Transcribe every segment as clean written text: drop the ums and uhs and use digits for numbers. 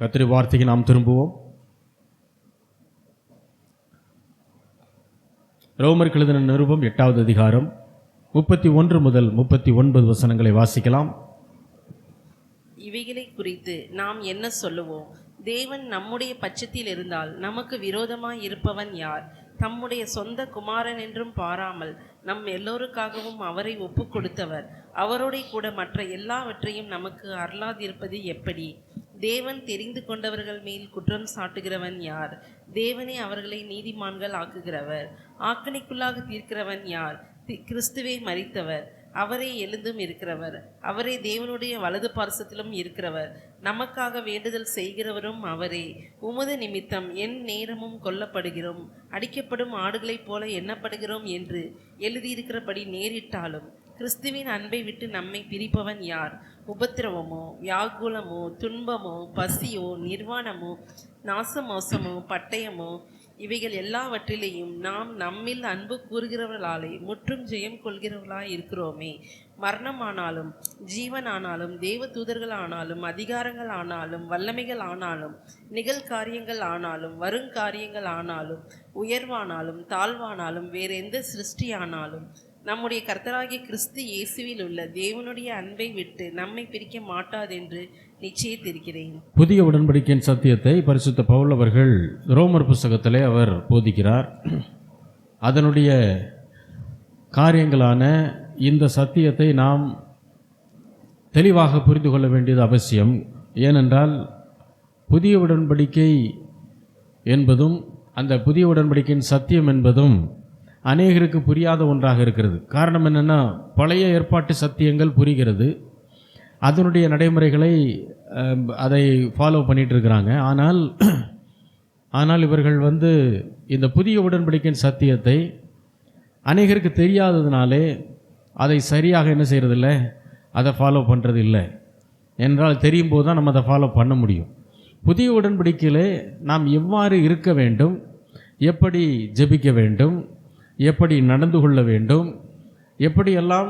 கர்த்தருடைய வார்த்தைக்கு நாம் திரும்புவோம். ரோமருக்கு எழுதின நிருபம் 8வது அதிகாரம் 31 முதல் 39 வசனங்களை வாசிக்கலாம். இவைகளை குறித்து நாம் என்ன சொல்லுவோம்? தேவன் நம்முடைய பட்சத்தில் இருந்தால் நமக்கு விரோதமாய் இருப்பவன் யார்? தம்முடைய சொந்த குமாரன் என்றும் பாராமல் நம் எல்லோருக்காகவும் அவரை ஒப்பு கொடுத்தவர் அவரோட கூட மற்ற எல்லாவற்றையும் நமக்கு அருளாதிருப்பது எப்படி? தேவன் தெரிந்து கொண்டவர்கள் மேல் குற்றம் சாட்டுகிறவன் யார்? தேவனே அவர்களை நீதிமான்கள் ஆக்குகிறவர். ஆக்கணைக்குள்ளாக தீர்க்கிறவன் யார்? கிறிஸ்துவே மரித்தவர், அவரே எழுந்தும் இருக்கிறவர், அவரே தேவனுடைய வலது பார்சத்திலும் இருக்கிறவர், நமக்காக வேண்டுதல் செய்கிறவரும் அவரே. உமது நிமித்தம் என் நேரமும் கொல்லப்படுகிறோம், அடிக்கப்படும் ஆடுகளைப் போல எண்ணப்படுகிறோம் என்று எழுதியிருக்கிறபடி நேரிட்டாலும் கிறிஸ்துவின் அன்பை விட்டு நம்மை பிரிப்பவன் யார்? உபத்திரவமோ, வியாகுலமோ, துன்பமோ, பசியோ, நிர்வாணமோ, நாசமோசமோ, பட்டயமோ, இவைகள் எல்லாவற்றிலேயும் நாம் நம்மில் அன்பு கூறுகிறவர்களாலே முற்றும் ஜெயம் கொள்கிறவர்களாய் இருக்கிறோமே. மரணமானாலும் ஜீவனானாலும் தேவ தூதர்கள் ஆனாலும் அதிகாரங்கள் ஆனாலும் வல்லமைகள் ஆனாலும் நிகழ்காரியங்கள் ஆனாலும் வருங்காரியங்கள் ஆனாலும் உயர்வானாலும் தாழ்வானாலும் வேறு எந்த சிருஷ்டியானாலும் நம்முடைய கர்த்தராகிய கிறிஸ்து இயேசுவில் உள்ள தேவனுடைய அன்பை விட்டு நம்மை பிரிக்க மாட்டாதென்று நிச்சயித்திருக்கிறேன். புதிய உடன்படிக்கையின் சத்தியத்தை பரிசுத்த பவுல் அவர்கள் ரோமர் புஸ்தகத்திலே அவர் போதிக்கிறார். அதனுடைய காரியங்களான இந்த சத்தியத்தை நாம் தெளிவாக புரிந்து கொள்ள வேண்டியது அவசியம். ஏனென்றால் புதிய உடன்படிக்கை என்பதும் அந்த புதிய உடன்படிக்கையின் சத்தியம் என்பதும் அநேகருக்கு புரியாத ஒன்றாக இருக்கிறது. காரணம் என்னென்னா, பழைய ஏற்பாட்டு சத்தியங்கள் புரிகிறது, அதனுடைய நடைமுறைகளை அதை ஃபாலோ பண்ணிகிட்டு இருக்கிறாங்க. ஆனால் இவர்கள் இந்த புதிய உடன்படிக்கையின் சத்தியத்தை அநேகருக்கு தெரியாததுனாலே அதை சரியாக என்ன செய்கிறதில்ல, அதை ஃபாலோ பண்ணுறது இல்லை. என்றால் தெரியும் போது தான் நம்ம அதை ஃபாலோ பண்ண முடியும். புதிய உடன்படிக்கையிலே நாம் எவ்வாறு இருக்க வேண்டும், எப்படி ஜெபிக்க வேண்டும், எப்படி நடந்து கொள்ள வேண்டும், எப்படியெல்லாம்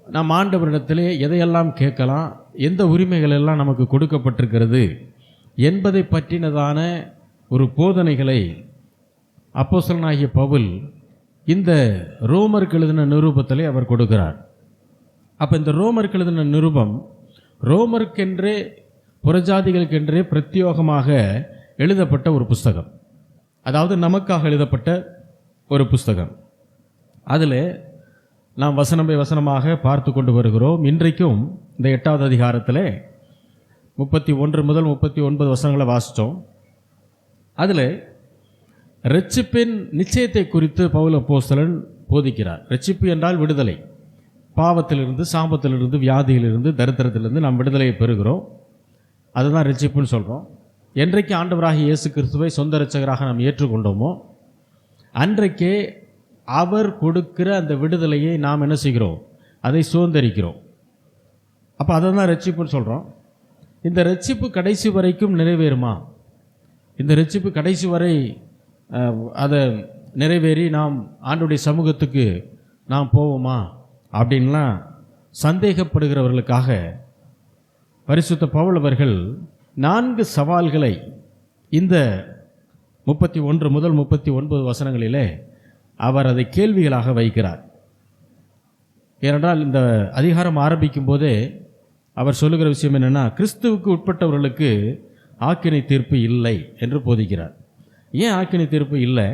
நாம் ஆண்டவரிடத்திலே எதையெல்லாம் கேட்கலாம், எந்த உரிமைகள் எல்லாம் நமக்கு கொடுக்கப்பட்டிருக்கிறது என்பதை பற்றினதான ஒரு போதனைகளை அப்போஸ்தலனாகிய பவுல் இந்த ரோமருக்கு எழுதின நிருபத்திலே அவர் கொடுக்கிறார். அப்போ இந்த ரோமருக்கு எழுதின நிருபம் ரோமருக்கென்றே புறஜாதிகளுக்கென்றே பிரத்யோகமாக எழுதப்பட்ட ஒரு புஸ்தகம். அதாவது நமக்காக எழுதப்பட்ட ஒரு புஸ்தகம். அதில் நாம் வசனம் பை வசனமாக பார்த்து கொண்டு வருகிறோம். இன்றைக்கும் இந்த 8வது அதிகாரத்தில் 31 முதல் 39 வசனங்களை வாசித்தோம். அதில் இரட்சிப்பின் நிச்சயத்தை குறித்து பவுல் அப்போஸ்தலன் போதிக்கிறார். இரட்சிப்பு என்றால் விடுதலை, பாவத்திலிருந்து, சாபத்திலிருந்து, வியாதியிலிருந்து, தரித்திரத்திலிருந்து நாம் விடுதலையை பெறுகிறோம். அதுதான் இரட்சிப்புன்னு சொல்கிறோம். என்றைக்கு ஆண்டவராகிய இயேசு கிறிஸ்துவை சொந்த இரட்சகராக நாம் ஏற்றுக்கொண்டோமோ அன்றைக்கே அவர் கொடுக்கிற அந்த விடுதலையை நாம் என்ன செய்கிறோம், அதை சுதந்திரிக்கிறோம். அப்போ அதை தான் ரட்சிப்புன்னு சொல்கிறோம். இந்த ரட்சிப்பு கடைசி வரைக்கும் நிறைவேறுமா? இந்த ரட்சிப்பு கடைசி வரை அதை நிறைவேறி நாம் ஆண்டவருடைய சமூகத்துக்கு நாம் போவோமா அப்படின்லாம் சந்தேகப்படுகிறவர்களுக்காக பரிசுத்த பவுல் அவர்கள் 4 சவால்களை இந்த 31 முதல் 39 வசனங்களிலே அவர் அதை கேள்விகளாக வைக்கிறார். ஏனென்றால் இந்த அதிகாரம் ஆரம்பிக்கும் போதே அவர் சொல்லுகிற விஷயம் என்னென்னா, கிறிஸ்துவுக்கு உட்பட்டவர்களுக்கு ஆக்கினை தீர்ப்பு இல்லை என்று போதிக்கிறார். ஏன் ஆக்கினை தீர்ப்பு இல்லை?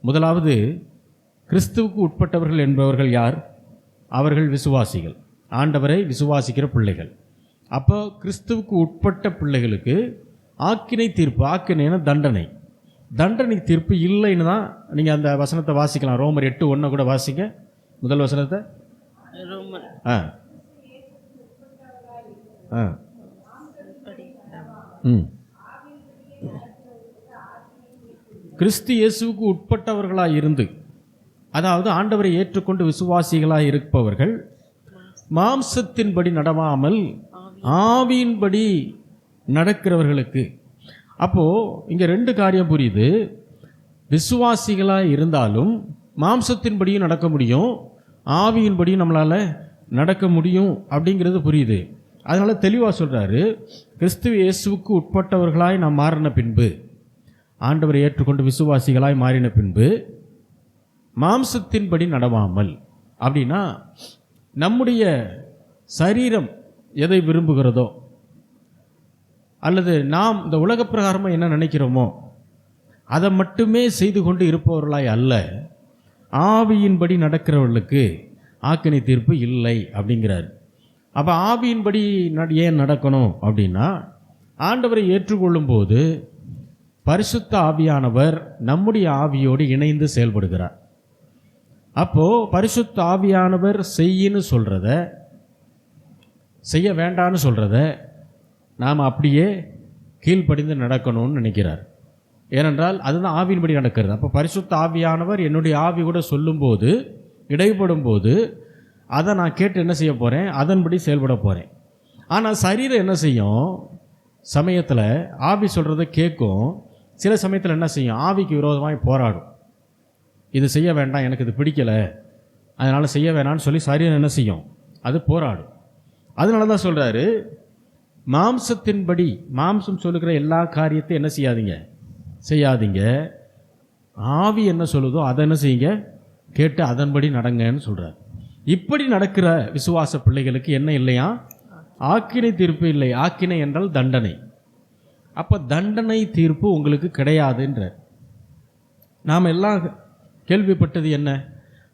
முதலாவது, கிறிஸ்துவுக்கு உட்பட்டவர்கள் என்பவர்கள் யார்? அவர்கள் விசுவாசிகள், ஆண்டவரை விசுவாசிக்கிற பிள்ளைகள். அப்போ கிறிஸ்துவுக்கு உட்பட்ட பிள்ளைகளுக்கு ஆக்கினை தீர்ப்பு, ஆக்கினைனா தண்டனை தீர்ப்பு இல்லைன்னு தான். நீங்கள் அந்த வசனத்தை வாசிக்கலாம். ரோமர் 8:1 கூட வாசிங்க, முதல் வசனத்தை. கிறிஸ்து இயேசுவுக்கு உட்பட்டவர்களாக இருந்து, அதாவது ஆண்டவரை ஏற்றுக்கொண்டு விசுவாசிகளாக இருப்பவர்கள் மாம்சத்தின்படி நடவாமல் ஆவியின்படி நடக்கிறவர்களுக்கு. அப்போது இங்கே 2 காரியம் புரியுது. விசுவாசிகளாக இருந்தாலும் மாம்சத்தின்படியும் நடக்க முடியும், ஆவியின்படியும் நம்மளால் நடக்க முடியும் அப்படிங்கிறது புரியுது. அதனால் தெளிவாக சொல்கிறாரு, கிறிஸ்துவ இயேசுவுக்கு உட்பட்டவர்களாய் நாம் மாறின பின்பு, ஆண்டவரை ஏற்றுக்கொண்டு விசுவாசிகளாய் மாறின பின்பு மாம்சத்தின்படி நடவாமல், அப்படின்னா நம்முடைய சரீரம் எதை விரும்புகிறதோ அல்லது நாம் இந்த உலக பிரகாரமாக என்ன நினைக்கிறோமோ அதை மட்டுமே செய்து கொண்டு இருப்பவர்களாய் அல்ல, ஆவியின்படி நடக்கிறவர்களுக்கு ஆக்கினை தீர்ப்பு இல்லை அப்படிங்கிறார். அப்போ ஆவியின்படி ஏன் நடக்கணும் அப்படின்னா, ஆண்டவரை ஏற்றுக்கொள்ளும் போது பரிசுத்த ஆவியானவர் நம்முடைய ஆவியோடு இணைந்து செயல்படுகிறார். அப்போது பரிசுத்த ஆவியானவர் செய்யின்னு சொல்கிறத, செய்ய வேண்டான்னு சொல்கிறத நாம் அப்படியே கீழ்ப்படிந்து நடக்கணும்னு நினைக்கிறார். ஏனென்றால் அதுதான் ஆவியின்படி நடக்கிறது. அப்போ பரிசுத்த ஆவியானவர் என்னுடைய ஆவி கூட சொல்லும்போது, இடைப்படும் போது அதை நான் கேட்டு என்ன செய்ய போகிறேன், அதன்படி செயல்பட போகிறேன். ஆனால் சரீரம் என்ன செய்யும், சமயத்தில் ஆவி சொல்கிறத கேட்கும், சில சமயத்தில் என்ன செய்யும், ஆவிக்கு விரோதமாக போராடும். இது செய்ய வேண்டாம், எனக்கு இது பிடிக்கலை, அதனால் செய்ய வேணான்னு சொல்லி சரீரம் என்ன செய்யும், அது போராடும். அதனால தான் சொல்கிறாரு, மாம்சத்தின்படி, மாம்சம் சொல்லுகிற எல்லா காரியத்தையும் என்ன செய்யாதீங்க, ஆவி என்ன சொல்லுதோ அதை என்ன செய்யுங்க, கேட்டு அதன்படி நடங்கன்னு சொல்கிறார். இப்படி நடக்கிற விசுவாச பிள்ளைகளுக்கு என்ன இல்லையா, ஆக்கினை தீர்ப்பு இல்லை. ஆக்கினை என்றால் தண்டனை. அப்போ தண்டனை தீர்ப்பு உங்களுக்கு கிடையாதுன்ற. நாம் எல்லாம் கேள்விப்பட்டது என்ன,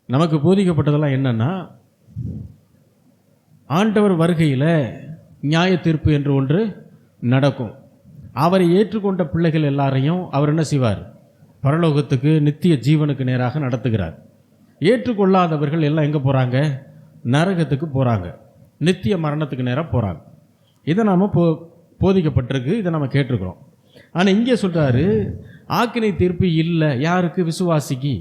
நமக்கு போதிக்கப்பட்டதெல்லாம் என்னன்னா, ஆண்டவர் வருகையில் நியாய தீர்ப்பு என்று ஒன்று நடக்கும். அவரை ஏற்றுக்கொண்ட பிள்ளைகள் எல்லாரையும் அவர் என்ன செய்வார், பரலோகத்துக்கு நித்திய ஜீவனுக்கு நேராக நடத்துகிறார். ஏற்றுக்கொள்ளாதவர்கள் எல்லாம் எங்கே போகிறாங்க, நரகத்துக்கு போகிறாங்க, நித்திய மரணத்துக்கு நேராக போகிறாங்க. இதை நாம் போதிக்கப்பட்டிருக்கு, இதை நம்ம கேட்டிருக்கிறோம். ஆனால் இங்கே சொல்கிறாரு, ஆக்கினை தீர்ப்பு இல்லை. யாருக்கு, விசுவாசிக்கு,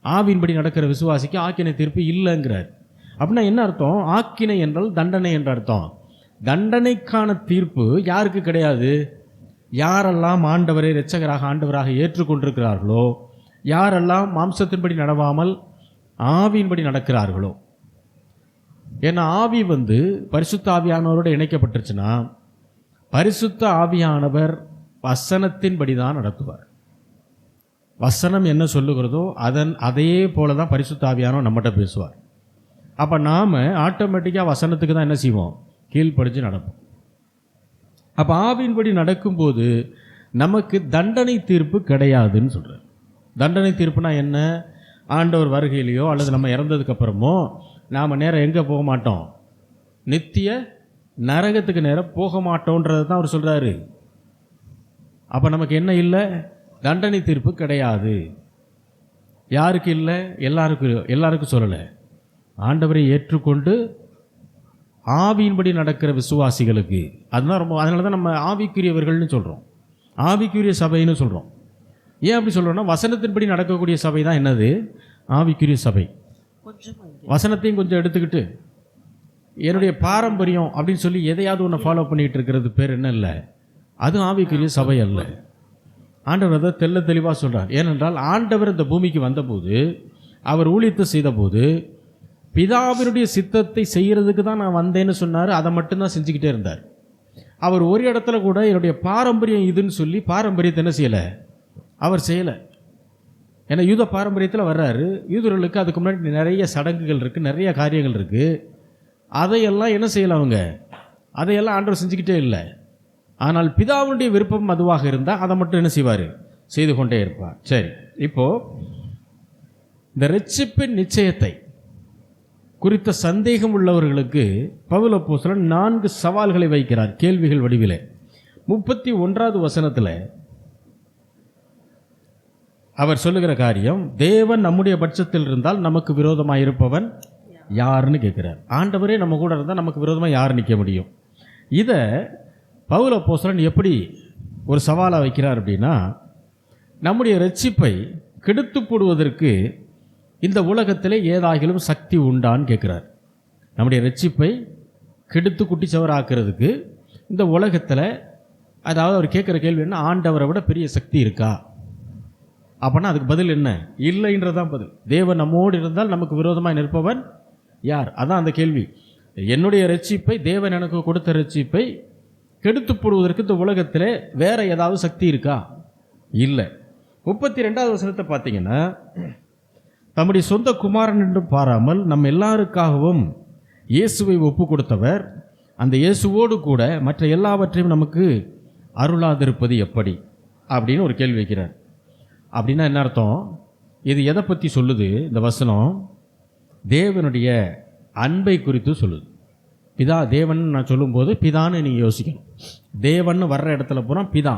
ஆவியின்படி நடக்கிற விசுவாசிக்கு ஆக்கினை தீர்ப்பு இல்லைங்கிறார். அப்படின்னா என்ன அர்த்தம், ஆக்கினை என்றால் தண்டனை என்ற அர்த்தம். தண்டனைக்கான தீர்ப்பு யாருக்கு கிடையாது, யாரெல்லாம் ஆண்டவரை இரட்சகராக ஆண்டவராக ஏற்றுக்கொண்டிருக்கிறார்களோ, யாரெல்லாம் மாம்சத்தின்படி நடவாமல் ஆவியின்படி நடக்கிறார்களோ. ஏன்னா ஆவி பரிசுத்த ஆவியானவரோடு இணைக்கப்பட்டுருச்சுன்னா, பரிசுத்த ஆவியானவர் வசனத்தின்படி தான் நடத்துவார். வசனம் என்ன சொல்லுகிறதோ அதே போல தான் பரிசுத்த ஆவியானவர் நம்மகிட்ட பேசுவார். அப்போ நாம் ஆட்டோமேட்டிக்காக வசனத்துக்கு தான் என்ன செய்வோம், கீழ்ப்படிஞ்சு நடப்போம். அப்போ ஆவியின்படி நடக்கும்போது நமக்கு தண்டனை தீர்ப்பு கிடையாதுன்னு சொல்கிறார். தண்டனை தீர்ப்புனா என்ன, ஆண்டவர் வருகையிலையோ அல்லது நம்ம இறந்ததுக்கப்புறமோ நாம் நேரம் எங்கே போக மாட்டோம், நித்திய நரகத்துக்கு நேரம் போக மாட்டோன்றது தான் அவர் சொல்கிறாரு. அப்போ நமக்கு என்ன இல்லை, தண்டனை தீர்ப்பு கிடையாது. யாருக்கு இல்லை, எல்லாருக்கும் சொல்லலை. ஆண்டவரை ஏற்றுக்கொண்டு ஆவியின்படி நடக்கிற விசுவாசிகளுக்கு. அதுதான் ரொம்ப, அதனால தான் நம்ம ஆவிக்குரியவர்கள்னு சொல்கிறோம், ஆவிக்குரிய சபைன்னு சொல்கிறோம். ஏன் அப்படி சொல்கிறோன்னா, வசனத்தின்படி நடக்கக்கூடிய சபை தான் என்னது, ஆவிக்குரிய சபை. வசனத்தையும் கொஞ்சம் எடுத்துக்கிட்டு என்னுடைய பாரம்பரியம் அப்படின்னு சொல்லி எதையாவது ஒன்று ஃபாலோ பண்ணிகிட்டு இருக்கிறது பேர் என்ன இல்லை, அது ஆவிக்குரிய சபை அல்ல. ஆண்டவர் அதை தெளிவாக சொல்கிறார். ஏனென்றால் ஆண்டவர் இந்த பூமிக்கு வந்தபோது, அவர் ஊழியத்தை செய்தபோது, பிதாவினுடைய சித்தத்தை செய்கிறதுக்கு தான் நான் வந்தேன்னு சொன்னார். அதை மட்டும்தான் செஞ்சுக்கிட்டே இருந்தார். அவர் ஒரு இடத்துல கூட என்னுடைய பாரம்பரியம் இதுன்னு சொல்லி பாரம்பரியத்தை என்ன செய்யலை, அவர் செய்யலை. ஏன்னா யூத பாரம்பரியத்தில் வர்றாரு. யூதர்களுக்கு அதுக்கு முன்னாடி நிறைய சடங்குகள் இருக்குது, நிறைய காரியங்கள் இருக்குது. அதையெல்லாம் என்ன செய்யலை, அதையெல்லாம் ஆண்டவர் செஞ்சுக்கிட்டே இல்லை. ஆனால் பிதாவுடைய விருப்பம் அதுவாக இருந்தால் அதை மட்டும் என்ன செய்வார், செய்து கொண்டே இருப்பார். சரி, இப்போது இந்த இரட்சிப்பின் நிச்சயத்தை குறித்த சந்தேகம் உள்ளவர்களுக்கு பவுல் அப்போஸ்தலன் 4 சவால்களை வைக்கிறார், கேள்விகள் வடிவிலே. 31வது வசனத்தில் அவர் சொல்லுகிற காரியம், தேவன் நம்முடைய பட்சத்தில் இருந்தால் நமக்கு விரோதமாக இருப்பவன் யாருன்னு கேட்குறார். ஆண்டவரே நம்ம கூட இருந்தால் நமக்கு விரோதமாக யார் நிற்க முடியும்? இதை பவுல் அப்போஸ்தலன் எப்படி ஒரு சவாலாக வைக்கிறார் அப்படின்னா, நம்முடைய இரட்சிப்பை கெடுத்து போடுவதற்கு இந்த உலகத்திலே ஏதாகிலும் சக்தி உண்டான்னு கேட்குறார். நம்முடைய இரட்சிப்பை கெடுத்து குட்டிச்சவராக்கிறதுக்கு இந்த உலகத்தில், அதாவது அவர் கேட்குற கேள்வி என்ன, ஆண்டவரை விட பெரிய சக்தி இருக்கா? அப்படின்னா அதுக்கு பதில் என்ன, இல்லைன்றதான் பதில். தேவன் நம்மோடு இருந்தால் நமக்கு விரோதமாக நிற்பவன் யார்? அதான் அந்த கேள்வி. என்னுடைய ரட்சிப்பை, தேவன் எனக்கு கொடுத்த ரட்சிப்பை கெடுத்து போடுவதற்கு இந்த உலகத்தில் வேற ஏதாவது சக்தி இருக்கா? இல்லை. 32வது வசனத்தை பார்த்தீங்கன்னா, தம்முடைய சொந்த குமாரன் என்று பாராமல் நம்ம எல்லாருக்காகவும் இயேசுவை ஒப்பு கொடுத்தவர் அந்த இயேசுவோடு கூட மற்ற எல்லாவற்றையும் நமக்கு அருளாதிருப்பது எப்படி அப்படின்னு ஒரு கேள்வி வைக்கிறார். அப்படின்னா என்ன அர்த்தம்? இது எதை பற்றி சொல்லுது? இந்த வசனம் தேவனுடைய அன்பை குறித்து சொல்லுது. பிதா தேவன் நான் சொல்லும்போது பிதான்னு நீங்கள் யோசிக்கணும். தேவன் வர்ற இடத்துல போனால் பிதா,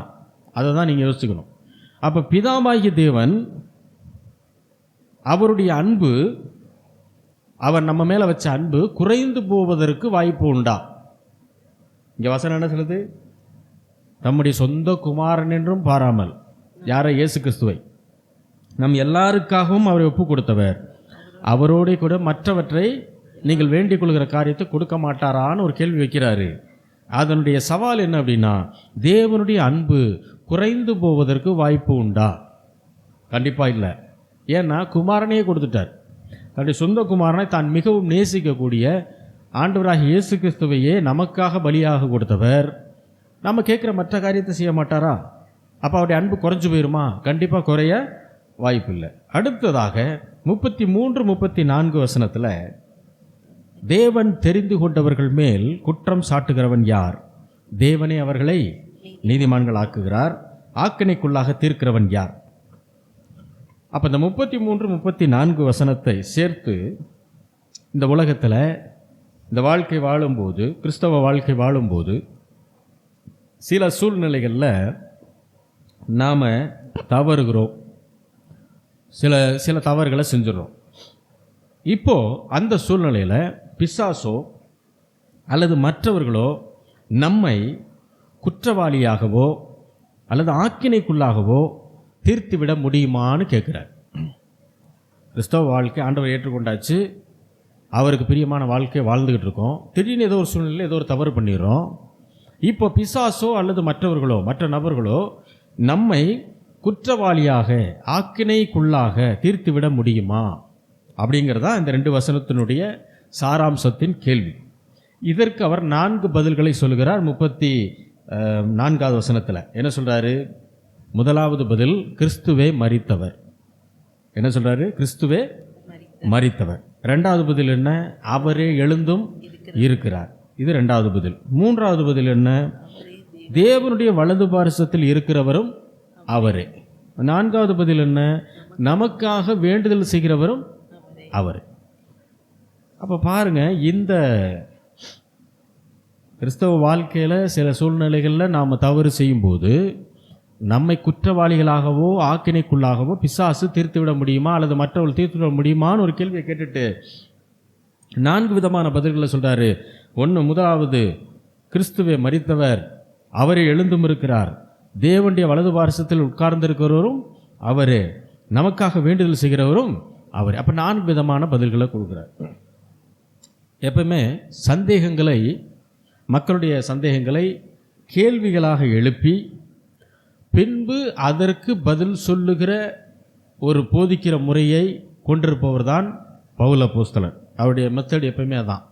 அதை தான் நீங்கள் யோசிக்கணும். அப்போ பிதாவாகிய தேவன் அவருடைய அன்பு, அவர் நம்ம மேலே வச்ச அன்பு குறைந்து போவதற்கு வாய்ப்பு உண்டா? இங்கே வசனம் என்ன சொல்லுது? தம்முடைய சொந்த குமாரன் என்றும் பாராமல், யாரை? இயேசு கிறிஸ்துவை நம் எல்லாருக்காகவும் அவரை ஒப்பு கொடுத்தவர் அவரோட கூட மற்றவற்றை நீங்கள் வேண்டிக் கொள்கிற காரியத்தை கொடுக்க மாட்டாரான்னு ஒரு கேள்வி வைக்கிறாரு. அதனுடைய சவால் என்ன அப்படின்னா, தேவனுடைய அன்பு குறைந்து போவதற்கு வாய்ப்பு உண்டா? கண்டிப்பாக இல்லை. ஏன்னா குமாரனையே கொடுத்துட்டார். தன்னுடைய சொந்த குமாரனை தான் மிகவும் நேசிக்கக்கூடிய ஆண்டவராகிய இயேசு கிறிஸ்துவையே நமக்காக பலியாக கொடுத்தவர் நம்ம கேட்குற மற்ற காரியத்தை செய்ய மாட்டாரா? அப்போ அவருடைய அன்பு குறைஞ்சு போயிருமா? கண்டிப்பாக குறைய வாய்ப்பு இல்லை. அடுத்ததாக 33, 34 வசனத்தில் தேவன் தெரிந்து கொண்டவர்கள் மேல் குற்றம் சாட்டுகிறவன் யார்? தேவனே அவர்களை நீதிமான்கள் ஆக்குகிறார், ஆக்கினைக்குள்ளாக தீர்க்கிறவன் யார்? அப்போ இந்த 33, 34 வசனத்தை சேர்த்து இந்த உலகத்தில் இந்த வாழ்க்கை வாழும்போது, கிறிஸ்தவ வாழ்க்கை வாழும்போது சில சூழ்நிலைகளில் நாம் தவறுகிறோம், சில தவறுகளை செஞ்சிடறோம். இப்போது அந்த சூழ்நிலையில் பிசாசோ அல்லது மற்றவர்களோ நம்மை குற்றவாளியாகவோ அல்லது ஆக்கினைக்குள்ளாகவோ தீர்த்துவிட முடியுமான்னு கேட்குறார். கிறிஸ்தவ வாழ்க்கை ஆண்டவர் ஏற்றுக்கொண்டாச்சு, அவருக்கு பிரியமான வாழ்க்கை வாழ்ந்துக்கிட்டு இருக்கோம். திடீர்னு ஏதோ ஒரு சூழ்நிலையில் ஏதோ ஒரு தவறு பண்ணிடுறோம். இப்போ பிசாசோ அல்லது மற்றவர்களோ மற்ற நபர்களோ நம்மை குற்றவாளியாக ஆக்கினைக்குள்ளாக தீர்த்துவிட முடியுமா அப்படிங்கிறதா இந்த 2 வசனத்தினுடைய சாராம்சத்தின் கேள்வி. இதற்கு அவர் 4 பதில்களை சொல்கிறார். 34வது வசனத்தில் என்ன சொல்கிறாரு? முதலாவது பதில், கிறிஸ்துவே மரித்தவர். என்ன சொல்கிறாரு? கிறிஸ்துவே மரித்தவர். 2வது பதில் என்ன? அவரே எழுந்தும் இருக்கிறார். இது 2வது பதில். 3வது பதில் என்ன? தேவனுடைய வலது பாரிசத்தில் இருக்கிறவரும் அவரே. 4வது பதில் என்ன? நமக்காக வேண்டுதல் செய்கிறவரும் அவர். அப்போ பாருங்க, இந்த கிறிஸ்தவ வாழ்க்கையில் சில சூழ்நிலைகளில் நாம் தவறு செய்யும்போது நம்மை குற்றவாளிகளாகவோ ஆக்கினைக்குள்ளாகவோ பிசாசு தீர்த்துவிட முடியுமா அல்லது மற்றவர்கள் தீர்த்துவிட முடியுமான்னு ஒரு கேள்வியை கேட்டுட்டு 4 விதமான பதில்களை சொல்கிறாரு. முதலாவது, கிறிஸ்துவே மரித்தவர், அவரே எழுந்தும் இருக்கிறார், தேவனுடைய வலது பாரிசத்தில் உட்கார்ந்திருக்கிறவரும் அவரே, நமக்காக வேண்டுதல் செய்கிறவரும் அவரே. அப்போ 4 விதமான பதில்களை கொடுக்குறார். எப்பவுமே சந்தேகங்களை, மக்களுடைய சந்தேகங்களை கேள்விகளாக எழுப்பி பின்பு அதற்கு பதில் சொல்லுகிற ஒரு போதிக்கிற முறையை கொண்டிருப்பவர் தான் பவுல் அப்போஸ்தலன். அவருடைய மெத்தட் எப்பவுமே அதான்.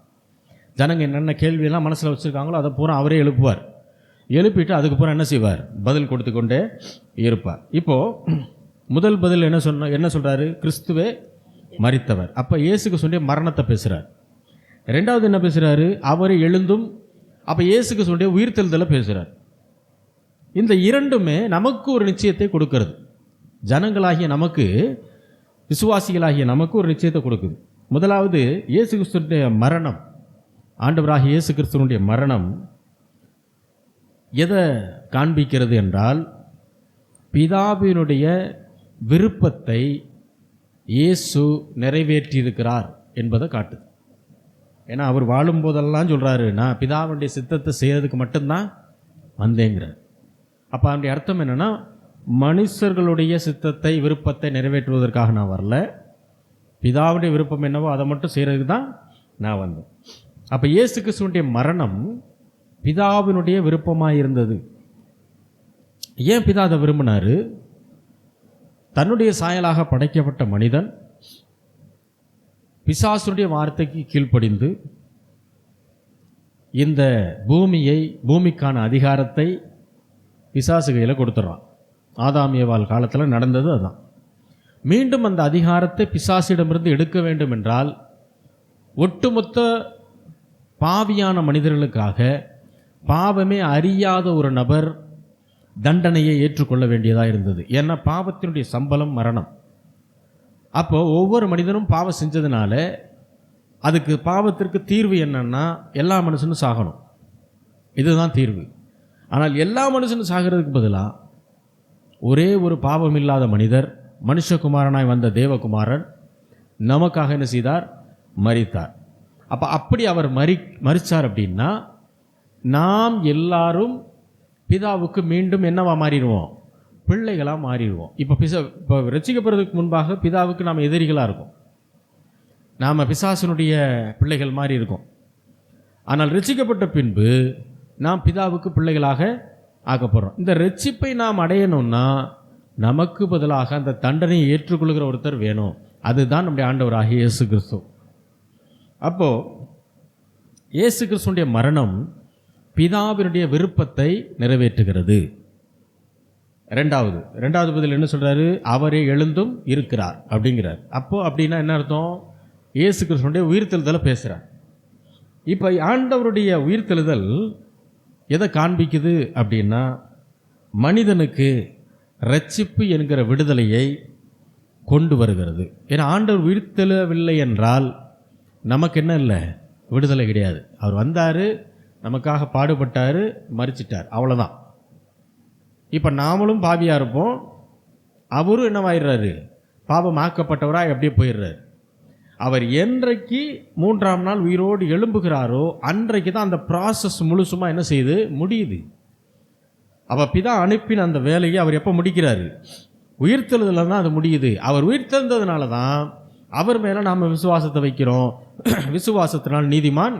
ஜனங்க என்னென்ன கேள்வியெல்லாம் மனசில் வச்சுருக்காங்களோ அதை பூரா அவரே எழுப்புவார். எழுப்பிட்டு அதுக்கு பூரா என்ன செய்வார்? பதில் கொடுத்து கொண்டே இருப்பார். இப்போது முதல் பதில் என்ன சொல்கிறாரு? கிறிஸ்துவே மரித்தவர். அப்போ இயேசுக்கு சொல்லி மரணத்தை பேசுகிறார். 2வது என்ன பேசுகிறாரு? அவரை எழுந்தும். அப்போ இயேசுக்கு சொல்லி உயிர்த்தெழுதலை பேசுகிறார். இந்த 2மே நமக்கு ஒரு நிச்சயத்தை கொடுக்கிறது. ஜனங்களாகிய நமக்கு, விசுவாசிகளாகிய நமக்கு ஒரு நிச்சயத்தை கொடுக்குது. முதலாவது, இயேசு கிறிஸ்துடைய மரணம், ஆண்டவராகிய இயேசு கிறிஸ்துவனுடைய மரணம் எதை காண்பிக்கிறது என்றால், பிதாவினுடைய விருப்பத்தை இயேசு நிறைவேற்றியிருக்கிறார் என்பதை காட்டுது. ஏன்னா அவர் வாழும்போதெல்லாம் சொல்கிறாரு, நான் பிதாவுடைய சித்தத்தை செய்கிறதுக்கு மட்டும்தான் வந்தேங்கிறார். அப்போ அதனுடைய அர்த்தம் என்னென்னா, மனுஷர்களுடைய சித்தத்தை விருப்பத்தை நிறைவேற்றுவதற்காக நான் வரல, பிதாவுடைய விருப்பம் என்னவோ அதை மட்டும் செய்கிறதுக்கு தான் நான் வந்தேன். அப்போ இயேசு கிறிஸ்துவனுடைய மரணம் பிதாவினுடைய விருப்பமாக இருந்தது. ஏன் பிதா அதை விரும்பினார்? தன்னுடைய சாயலாக படைக்கப்பட்ட மனிதன் பிசாசுடைய வார்த்தைக்கு கீழ்ப்படிந்து இந்த பூமிக்கான அதிகாரத்தை பிசாசு கையில் கொடுத்துட்றான். ஆதாம் ஏவாள் காலத்தில் நடந்தது அதுதான். மீண்டும் அந்த அதிகாரத்தை பிசாசிடமிருந்து எடுக்க வேண்டும் என்றால் ஒட்டுமொத்த பாவியான மனிதர்களுக்காக பாவமே அறியாத ஒரு நபர் தண்டனையை ஏற்றுக்கொள்ள வேண்டியதாக இருந்தது. ஏன்னா பாவத்தினுடைய சம்பளம் மரணம். அப்போ ஒவ்வொரு மனிதனும் பாவம் செஞ்சதுனால அதுக்கு பாவத்திற்கு தீர்வு என்னன்னா எல்லா மனுஷனும் சாகணும், இதுதான் தீர்வு. ஆனால் எல்லா மனுஷனும் சாகிறதுக்கு பதிலாக ஒரே ஒரு பாவம் இல்லாத மனிதர், மனுஷகுமாரனாய் வந்த தேவகுமாரன் நமக்காக என்ன செய்தார்? மரித்தார். அப்போ அப்படி அவர் மரித்தார் அப்படின்னா நாம் எல்லாரும் பிதாவுக்கு மீண்டும் என்னவா மாறிடுவோம்? பிள்ளைகளாக மாறிடுவோம். இப்போ ரட்சிக்கப்படுறதுக்கு முன்பாக பிதாவுக்கு நாம் எதிரிகளாக இருக்கோம், நாம் பிசாசனுடைய பிள்ளைகள் மாதிரி இருக்கோம். ஆனால் ரட்சிக்கப்பட்ட பின்பு நாம் பிதாவுக்கு பிள்ளைகளாக ஆக்கப்படுறோம். இந்த ரட்சிப்பை நாம் அடையணும்னா நமக்கு பதிலாக அந்த தண்டனையை ஏற்றுக்கொள்கிற ஒருத்தர் வேணும். அதுதான் நம்முடைய ஆண்டவராகிய இயேசு கிறிஸ்து. அப்போது இயேசு கிறிஸ்துடைய மரணம் பிதாவினுடைய விருப்பத்தை நிறைவேற்றுகிறது. ரெண்டாவது பதில் என்ன சொல்கிறாரு? அவரே எழுந்தும் இருக்கிறார் அப்படிங்கிறார். அப்படின்னா என்ன அர்த்தம்? இயேசு கிறிஸ்துடைய உயிர்த்தெழுதலை பேசுகிறார். இப்போ ஆண்டவருடைய உயிர்த்தெழுதல் எதை காண்பிக்குது அப்படின்னா மனிதனுக்கு இரட்சிப்பு என்கிற விடுதலையை கொண்டு வருகிறது. ஏன்னா ஆண்டவர் உயிர்த்தெழவில்லை என்றால் நமக்கு என்ன இல்லை? விடுதலை கிடையாது. அவர் வந்தார், நமக்காக பாடுபட்டார், மரிச்சிட்டார், அவ்வளோதான். இப்போ நாமளும் பாவியாக இருப்போம், அவரும் என்னவாயிடுறாரு? பாவமாக்கப்பட்டவராக அப்படியே போயிடுறாரு. அவர் என்றைக்கு 3ஆம் நாள் உயிரோடு எழும்புகிறாரோ அன்றைக்கு தான் அந்த ப்ராசஸ் முழுசுமாக என்ன செய்யுது? முடியுது. அப்போ பிதா அனுப்பின அந்த வேலையை அவர் எப்போ முடிக்கிறாரு? உயிர்த்தெழுதலில் தான் அது முடியுது. அவர் உயிர்த்தெழுந்ததுனால தான் அவர் மேலே நாம் விசுவாசத்தை வைக்கிறோம். விசுவாசத்தினால் நீதிமான்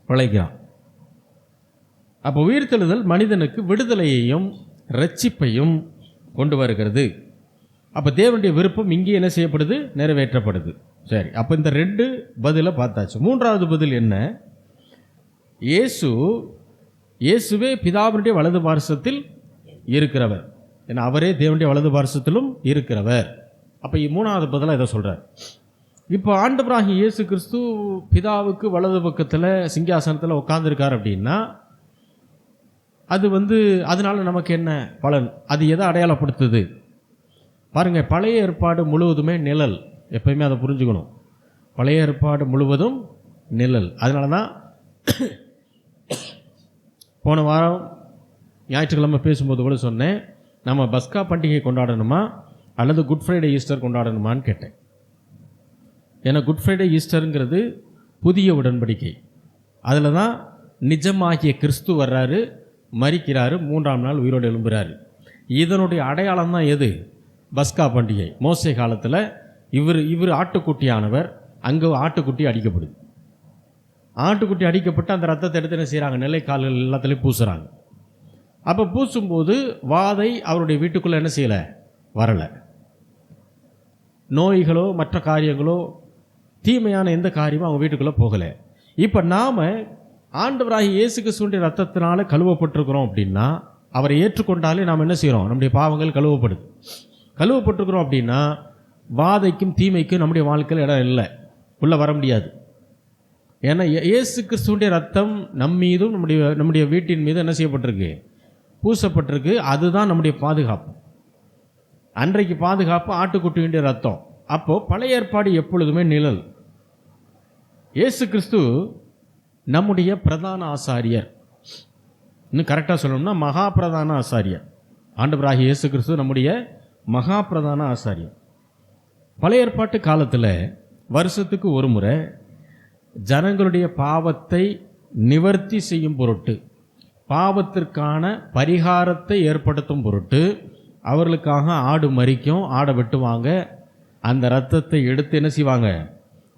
பிழைக்கிறான். அப்போ உயிர்த்தெழுதல் மனிதனுக்கு விடுதலையையும் இரட்சிப்பையும் கொண்டு வருகிறது. அப்போ தேவனுடைய விருப்பம் இங்கே என்ன செய்யப்படுது? நிறைவேற்றப்படுது. சரி, அப்போ இந்த 2 பதிலை பார்த்தாச்சு. 3வது பதில் என்ன? இயேசுவே பிதாவினுடைய வலது பார்சத்தில் இருக்கிறவர். ஏன்னா அவரே தேவனுடைய வலது பார்சத்திலும் இருக்கிறவர். அப்போ 3வது பதிலாக இதை சொல்கிறார். இப்போ ஆண்டவராகிய இயேசு கிறிஸ்து பிதாவுக்கு வலது பக்கத்தில் சிங்காசனத்தில் உட்கார்ந்துருக்கார் அப்படின்னா அது அதனால நமக்கு என்ன பலன்? அது எதை அடையாளப்படுத்துது பாருங்கள். பழைய ஏற்பாடு முழுவதுமே நிழல். எப்பயுமே அதை புரிஞ்சுக்கணும். பழைய ஏற்பாடு முழுவதும் நிழல். அதனால தான் போன வாரம் ஞாயிற்றுக்கிழமை பேசும்போது கூட சொன்னேன், நம்ம பஸ்கா பண்டிகை கொண்டாடணுமா அல்லது குட் ஃப்ரைடே ஈஸ்டர் கொண்டாடணுமான்னு கேட்டேன். ஏன்னா குட் ஃப்ரைடே ஈஸ்டருங்கிறது புதிய உடன்படிக்கை. அதில் தான் நிஜமாகிய கிறிஸ்து வர்றாரு, மரிக்கிறாரு, 3ஆம் நாள் உயிரோடு எழும்புகிறாரு. இதனுடைய அடையாளம் தான் எது? பஸ்கா பண்டிகை. மோசே காலத்தில் இவர் ஆட்டுக்குட்டியானவர், அங்கே ஆட்டுக்குட்டி அடிக்கப்படுது. ஆட்டுக்குட்டி அடிக்கப்பட்டு அந்த ரத்தத்தை எடுத்து என்ன செய்கிறாங்க? நிலைக்கால்கள் எல்லாத்துலேயும் பூசுகிறாங்க. அப்போ பூசும்போது வாதை அவருடைய வீட்டுக்குள்ளே என்ன செய்யலை? வரலை. நோய்களோ மற்ற காரியங்களோ தீமையான எந்த காரியமும் அவங்க வீட்டுக்குள்ளே போகலை. இப்போ நாம் ஆண்டவராகிய இயேசு கிறிஸ்துவினுடைய ரத்தத்தினால கழுவப்பட்டிருக்கிறோம் அப்படின்னா, அவரை ஏற்றுக்கொண்டாலே நாம் என்ன செய்கிறோம்? நம்முடைய பாவங்கள் கழுவப்பட்டிருக்கிறோம் அப்படின்னா வாதைக்கும் தீமைக்கும் நம்முடைய வாழ்க்கையில் இடம் இல்லை, உள்ளே வர முடியாது. ஏன்னா இயேசு கிறிஸ்துவினுடைய ரத்தம் நம் மீதும் நம்முடைய வீட்டின் மீது என்ன செய்யப்பட்டிருக்கு? பூசப்பட்டிருக்கு. அதுதான் நம்முடைய பாதுகாப்பு. அன்றைக்கு பாதுகாப்பு ஆட்டுக்குட்டியுடைய ரத்தம். அப்போது பழைய ஏற்பாடு எப்பொழுதுமே நிழல். இயேசு கிறிஸ்து நம்முடைய பிரதான ஆசாரியர். இன்னும் கரெக்டாக சொல்லணும்னா மகா பிரதான ஆசாரியர். ஆண்டவராகிய இயேசு கிறிஸ்து நம்முடைய மகா பிரதான ஆசாரியர். பழைய ஏற்பாட்டு காலத்தில் வருஷத்துக்கு ஒரு முறை ஜனங்களுடைய பாவத்தை நிவர்த்தி செய்யும் பொருட்டு, பாவத்திற்கான பரிகாரத்தை ஏற்படுத்தும் பொருட்டு அவர்களுக்காக ஆடு மரிக்கும், ஆடை வெட்டுவாங்க. அந்த இரத்தத்தை எடுத்து என்ன செய்வாங்க?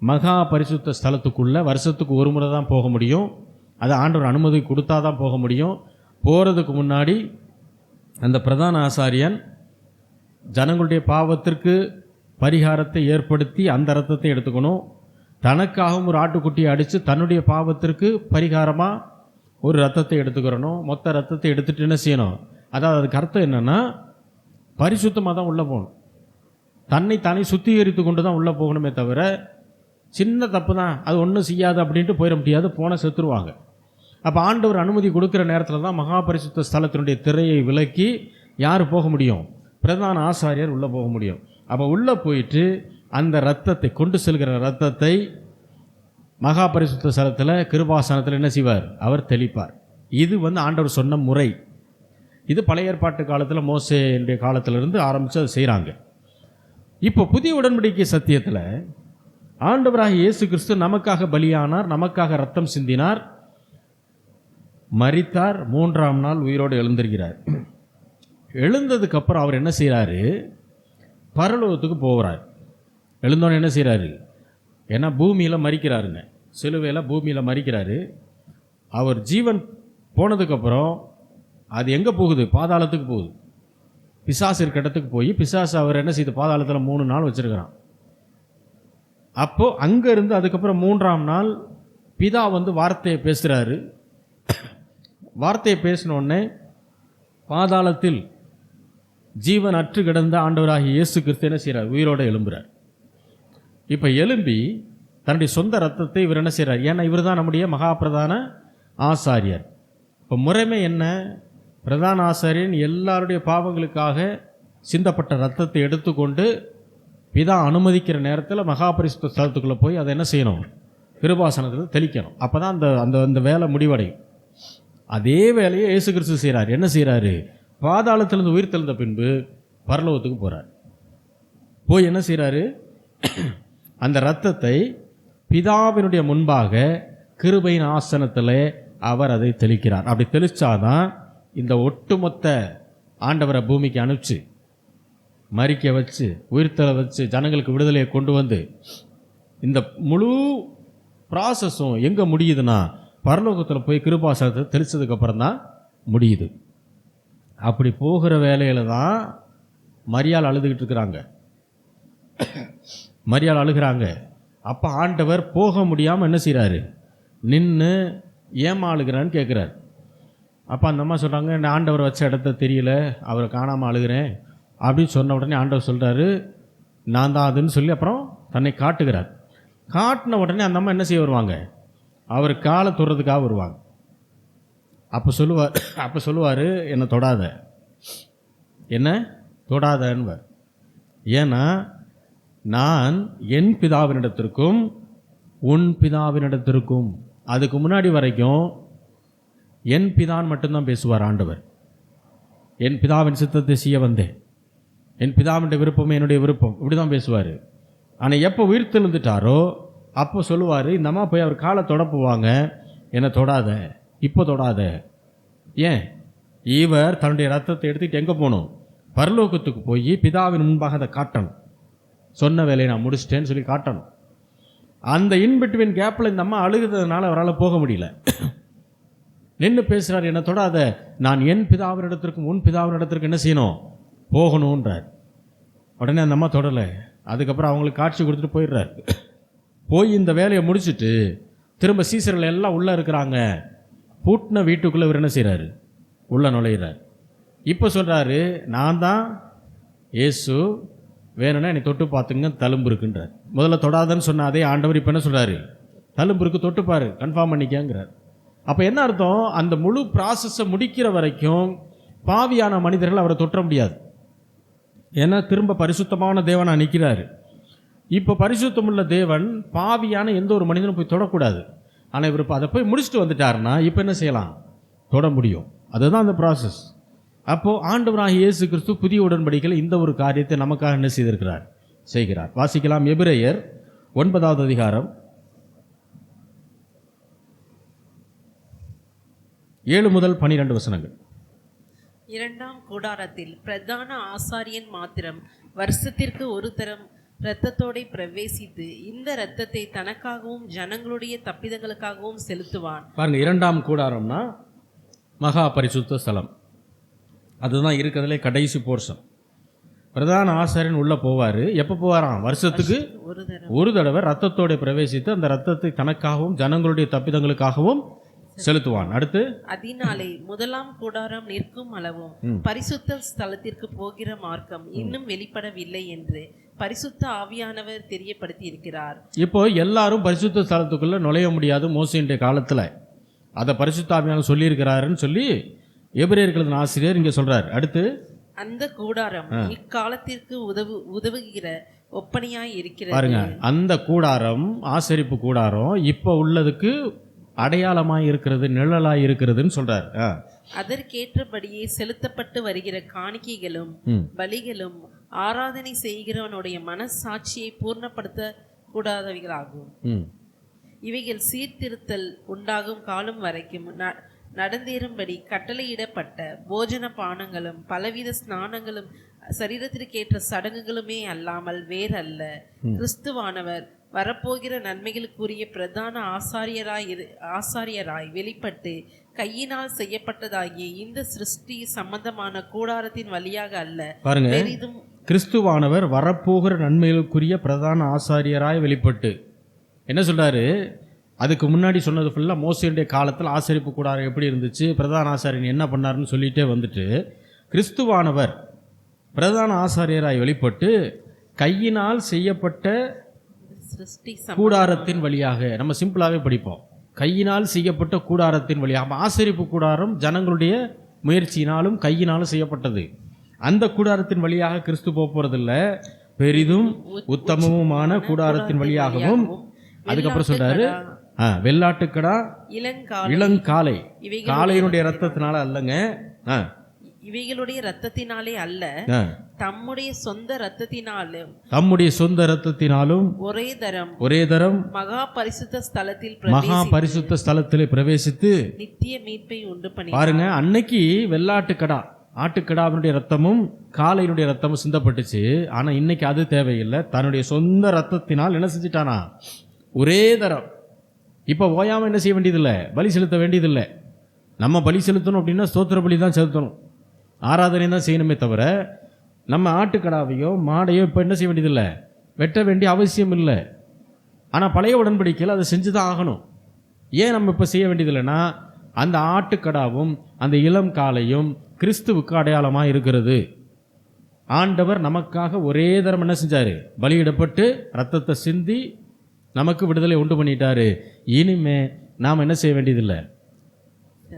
மகா பரிசுத்த ஸ்தலத்துக்குள்ளே வருஷத்துக்கு ஒரு முறை தான் போக முடியும். அது ஆண்டவர் அனுமதி கொடுத்தா தான் போக முடியும். போகிறதுக்கு முன்னாடி அந்த பிரதான ஆசாரியன் ஜனங்களுடைய பாவத்திற்கு பரிகாரத்தை ஏற்படுத்தி அந்த இரத்தத்தை எடுத்துக்கணும். தனக்காகவும் ஒரு ஆட்டுக்குட்டியை அடித்து தன்னுடைய பாவத்திற்கு பரிகாரமாக ஒரு ரத்தத்தை எடுத்துக்கிறணும். மொத்த ரத்தத்தை எடுத்துகிட்டு என்ன செய்யணும்? அதாவது அதுக்கு அர்த்தம் என்னென்னா, பரிசுத்தமாக தான் உள்ளே போகணும். தன்னை தானே சுத்திகரித்து கொண்டு தான் உள்ளே போகணுமே தவிர, சின்ன தப்பு தான் அது ஒன்றும் செய்யாது அப்படின்ட்டு போயிட முடியாது, போன செத்துருவாங்க. அப்போ ஆண்டவர் அனுமதி கொடுக்குற நேரத்தில் தான் மகா பரிசுத்த ஸ்தலத்தினுடைய திரையை விலக்கி யார் போக முடியும்? பிரதான ஆசாரியர் உள்ளே போக முடியும். அப்போ உள்ளே போயிட்டு அந்த இரத்தத்தை கொண்டு செல்கிற இரத்தத்தை மகா பரிசுத்த ஸ்தலத்தில் கிருபாசனத்தில் என்ன செய்வார்? அவர் தெளிப்பார். இது ஆண்டவர் சொன்ன முறை. இது பழைய ஏற்பாட்டு காலத்தில் மோசேயுடைய காலத்திலிருந்து ஆரம்பித்து அதை செய்கிறாங்க. இப்போ புதிய உடன்படிக்கை சத்தியத்தில் ஆண்டவராகிய இயேசு கிறிஸ்து நமக்காக பலியானார், நமக்காக ரத்தம் சிந்தினார், மரித்தார், 3ஆம் நாள் உயிரோடு எழுந்திருக்கிறார். எழுந்ததுக்கப்புறம் அவர் என்ன செய்கிறாரு? பரலோகத்துக்கு போகிறார். எழுந்தோன்னு என்ன செய்கிறாரு? ஏன்னா பூமியில் மரிக்கிறாருங்க, சிலுவையில் பூமியில் மரிக்கிறாரு. அவர் ஜீவன் போனதுக்கப்புறம் அது எங்கே போகுது? பாதாளத்துக்கு போகுது. பிசாசு இருக்கிற இடத்துக்கு போய் பிசாசு அவர் என்ன செய்து பாதாளத்தில் 3 நாள் வச்சுருக்கிறான். அப்போது அங்கேருந்து அதுக்கப்புறம் 3ஆம் நாள் பிதா வார்த்தையை பேசுகிறாரு. வார்த்தையை பேசினோடனே பாதாளத்தில் ஜீவன் அற்று கிடந்த ஆண்டவராகிய இயேசு கிறிஸ்து என்ன செய்கிறார்? உயிரோடு எழும்புகிறார். இப்போ எழும்பி தன்னுடைய சொந்த ரத்தத்தை இவர் என்ன செய்கிறார்? ஏன்னா இவர் தான் நம்முடைய மகா பிரதான ஆசாரியர். இப்போ முறைமை என்ன? பிரதான ஆசாரியன் எல்லாருடைய பாவங்களுக்காக சிந்தப்பட்ட ரத்தத்தை எடுத்துக்கொண்டு பிதா அனுமதிக்கிற நேரத்தில் மகா பரிசுத்த ஸ்தலத்துக்குள்ளே போய் அதை என்ன செய்யணும்? கிருபாசனத்தில் தெளிக்கணும். அப்போ தான் அந்த வேலை முடிவடையும். அதே வேலையை இயேசு கிறிஸ்து செய்கிறார். என்ன செய்கிறாரு? பாதாளத்திலிருந்து உயிர் தெழுந்த பின்பு பரலோகத்துக்கு போகிறார். போய் என்ன செய்கிறாரு? அந்த இரத்தத்தை பிதாவினுடைய முன்பாக கிருபையின் ஆசனத்தில் அவர் அதை தெளிக்கிறார். அப்படி தெளித்தாதான் இந்த ஒட்டுமொத்த ஆண்டவரை பூமிக்கு அனுப்பிச்சு மரிக்க வச்சு உயிர்த்தலை வச்சு ஜனங்களுக்கு விடுதலையை கொண்டு வந்து இந்த முழு ப்ராசஸும் எங்கே முடியுதுன்னா பரலோகத்தில் போய் கிருபாசனத்தை தெளித்ததுக்கப்புறம் தான் முடியுது. அப்படி போகிற வேலையில் தான் மரியாள் அழுதுகிட்டு இருக்கிறாங்க. மரியாள் அழுகிறாங்க. அப்போ ஆண்டவர் போக முடியாமல் என்ன செய்கிறாரு? நின்று ஏமா அழுகிறான்னு கேட்குறாரு. அப்போ அந்த அம்மா சொல்கிறாங்க, இந்த ஆண்டவர் வச்ச இடத்த தெரியல, அவரை காணாமல் அழுகிறேன் அப்படின்னு சொன்ன உடனே ஆண்டவர் சொல்கிறாரு, நான் தான் அதுன்னு சொல்லி அப்புறம் தன்னை காட்டுகிறார். காட்டின உடனே அந்த அம்மா என்ன செய்ய வருவாங்க? அவர் காலை தொடுறதுக்காக வருவாங்க. அப்போ சொல்லுவார் என்னை தொடாத, என்ன தொடாதன்னுவார். ஏன்னா நான் என் பிதாவினிடத்திற்கும் உன் பிதாவினிடத்திற்கும், அதுக்கு முன்னாடி வரைக்கும் என் பிதான் மட்டும்தான் பேசுவார் ஆண்டவர். என் பிதாவின் சித்தத்தை செய்ய வந்தேன், என் பிதாவினுடைய விருப்பமே என்னுடைய விருப்பம், இப்படி தான் பேசுவார். ஆனால் எப்போ உயிர் தெழுந்துட்டாரோ அப்போ சொல்லுவார், இந்த அம்மா போய் அவர் காலை தொடப்புவாங்க, என்னை தொடாத, இப்போ தொடாத. ஏன்? இவர் தன்னுடைய ரத்தத்தை எடுத்துக்கிட்டு எங்கே போகணும்? பரலோகத்துக்கு போய் பிதாவின் முன்பாக அதை காட்டணும். சொன்ன வேலையை நான் முடிச்சிட்டேன்னு சொல்லி காட்டணும். அந்த இன்பிட்வீன் கேப்பில் இந்த அம்மா அழுகிறதுனால அவரால் போக முடியல. நின்று பேசுகிறார், என்னை தொடாத, நான் என் பிதாவினிடத்திற்கும் உன் பிதாவினிடத்திற்கும் என்ன செய்யணும்? போகணுன்றார். உடனே அந்த அம்மா தொடலை. அதுக்கப்புறம் அவங்களுக்கு காட்சி கொடுத்துட்டு போயிடுறார். போய் இந்த வேலையை முடிச்சுட்டு திரும்ப சீசர்கள் எல்லாம் உள்ளே இருக்கிறாங்க. பூட்டின வீட்டுக்குள்ளே இவர் என்ன செய்கிறாரு? உள்ளே நுழையிறார். இப்போ சொல்கிறாரு, நான் தான் இயேசு, வேணும்னா என்னை தொட்டு பார்த்துங்க, தழும்பு இருக்குன்றார். முதல்ல தொடாதன்னு சொன்ன அதே ஆண்டவர் இப்போ என்ன சொல்கிறாரு? தழும்பு இருக்கு, தொட்டுப்பார், கன்ஃபார்ம் பண்ணிக்கங்கிறார். அப்போ என்ன அர்த்தம்? அந்த முழு ப்ராசஸை முடிக்கிற வரைக்கும் பாவியான மனிதர்கள் அவரை தொற்ற முடியாது. ஏன்னா திரும்ப பரிசுத்தமான தேவனாக நிற்கிறாரு. இப்போ பரிசுத்தமுள்ள தேவன் பாவியான எந்த ஒரு மனிதனும் போய் தொடக்கூடாது. ஆனால் இவர் அதை போய் முடிச்சுட்டு வந்துட்டாருன்னா இப்போ என்ன செய்யலாம்? தொட முடியும். அதுதான் அந்த ப்ராசஸ். அப்போது ஆண்டவராகிய இயேசு கிறிஸ்து புதிய உடன்படிக்கையில் இந்த ஒரு காரியத்தை நமக்காக என்ன செய்கிறார். வாசிக்கலாம். எபிரேயர் 9வது அதிகாரம் 7 முதல் 12 வசனங்கள். 2ஆம் கூடாரத்தில் பிரதான ஆசாரியன் மாத்திரம் வருஷத்திற்கு ஒரு தரம் இரத்தத்தோடே பிரவேசித்து இந்த இரத்தத்தை தனக்காகவும் ஜனங்களுடைய தப்பிதங்களுக்காகவும் செலுத்துவான். பாருங்க, 2ஆம் கூடாரம்னா மகா பரிசுத்த ஸ்தலம். அதுதான் இருக்கிறதுலே கடைசி போர்ஷன். பிரதான ஆசாரியன் உள்ளே போவார். எப்போ போவாராம்? வருஷத்துக்கு ஒரு தரம் ஒரு தடவை ரத்தத்தோட பிரவேசித்து அந்த ரத்தத்தை தனக்காகவும் ஜனங்களுடைய தப்பிதங்களுக்காகவும் செலுத்துவான். அடுத்து அதனாலே முதலாம் கூடாரம் நிற்கும் அளவும் பரிசுத்த ஸ்தலத்திற்கு போகிற மார்க்கம் இன்னும் வெளிப்படவில்லை என்று பரிசுத்த ஆவியானவர் தெரியப்படுத்தி இருக்கிறார். இப்போ எல்லாரும் பரிசுத்த ஸ்தலத்துக்குள்ள நுழைய முடியாது மோசேயுடைய காலத்தில். அதை பரிசுத்த ஆவியானவர் சொல்லியிருக்கிறாருன்னு சொல்லி எபிரேயர்களின் ஆசிரியர் இங்கே சொல்றார். அடுத்து அந்த கூடாரம் இக்காலத்திற்கு உதவுகிற ஒப்பனையாய் இருக்கிறது. பாருங்க, அந்த கூடாரம், ஆசரிப்பு கூடாரம் இப்போ உள்ளதுக்கு அடையாளமாய் இருக்கிறது, நிழலாய் இருக்கிறதுன்னு சொல்றார். அதற்கேற்றபடியே செலுத்தப்பட்டு வருகிற காணிக்கைகளும் பலிகளும் ஆராதனை செய்கிறவனுடைய மனசாட்சியை பூர்ணப்படுத்த கூடாதவைகளாகும். இவைகள் சீர்திருத்தல் உண்டாகும் காலம் வரைக்கும் நடந்தேறும்படி கட்டளையிடப்பட்ட போஜன பானங்களும் பலவித ஸ்நானங்களும் சரீரத்திற்கேற்ற சடங்குகளுமே அல்லாமல் வேறல்ல. கிறிஸ்துவானவர் வரப்போகிற நன்மைகளுக்குரிய பிரதான ஆசாரியராய் வெளிப்பட்டு கையினால் செய்யப்பட்டதாகிய இந்த சிருஷ்டி சம்பந்தமான கூடாரத்தின் வழியாக அல்ல. பாருங்க, கிறிஸ்துவானவர் வரப்போகிற நன்மைகளுக்குரிய பிரதான ஆசாரியராய் வெளிப்பட்டு என்ன சொல்றாரு? அதுக்கு முன்னாடி சொன்னது ஃபுல்லாக மோசேயுடைய காலத்தில் ஆசரிப்பு கூடாரம் எப்படி இருந்துச்சு, பிரதான ஆசாரியன் என்ன பண்ணாருன்னு சொல்லிகிட்டே வந்துட்டு, கிறிஸ்துவானவர் பிரதான ஆசாரியராய் வெளிப்பட்டு கையினால் செய்யப்பட்ட கூடாரத்தின் வழியாக, நம்ம சிம்பிளாகவே படிப்போம், கையினால் செய்யப்பட்ட கூடாரத்தின் வழியாக. ஆசரிப்பு கூடாரம் ஜனங்களுடைய முயற்சியினாலும் கையினாலும் செய்யப்பட்டது. அந்த கூடாரத்தின் வழியாக கிறிஸ்து போகிறதில்ல, பெரிதும் உத்தமமுமான கூடாரத்தின் வழியாகவும். அதுக்கப்புறம் சொல்றாரு, வெள்ளாட்டுக்கடா இளங்காலை, காளையினுடைய ரத்தத்தினால அல்லங்க, இவைகளுடைய ரத்தத்தினாலே அல்ல, தம்முடைய சொந்த ரத்தத்தினாலும் ஒரே தரம் மகா பரிசுத்த ஸ்தலத்திலே பிரவேசித்து நித்திய மீட்பை உண்டு பண்ணி. பாருங்க, அன்னைக்கு வெள்ளாட்டுக்கடா ஆட்டுக்கடாவினுடைய ரத்தமும் காளையினுடைய ரத்தமும் சிந்தப்பட்டுச்சு. ஆனா இன்னைக்கு அது தேவையில்லை. தன்னுடைய சொந்த ரத்தத்தினால் என்ன செஞ்சிட்டானா? ஒரே தரம். இப்போ ஓயாமல் என்ன செய்ய வேண்டியதில்லை, பலி செலுத்த வேண்டியதில்லை. நம்ம பலி செலுத்தணும் அப்படின்னா ஸ்தோத்திர பலி தான் செலுத்தணும், ஆராதனை தான் செய்யணுமே தவிர நம்ம ஆட்டுக்கடாவையோ மாடையோ இப்போ என்ன செய்ய வேண்டியதில்லை, வெட்ட வேண்டிய அவசியம் இல்லை. ஆனால் பழைய உடன்படிக்கையில் அதை செஞ்சு தான் ஆகணும். ஏன் நம்ம இப்போ செய்ய வேண்டியதில்லைன்னா, அந்த ஆட்டுக்கடாவும் அந்த இளம் காளையும் கிறிஸ்துவுக்கு அடையாளமாக இருக்கிறது. ஆண்டவர் நமக்காக ஒரே தரம் என்ன செஞ்சார்? பலியிடப்பட்டு ரத்தத்தை சிந்தி நமக்கு விடுதலை உண்டு பண்ணிட்டாரு. இனிமே நாம் என்ன செய்ய வேண்டியதில்லை,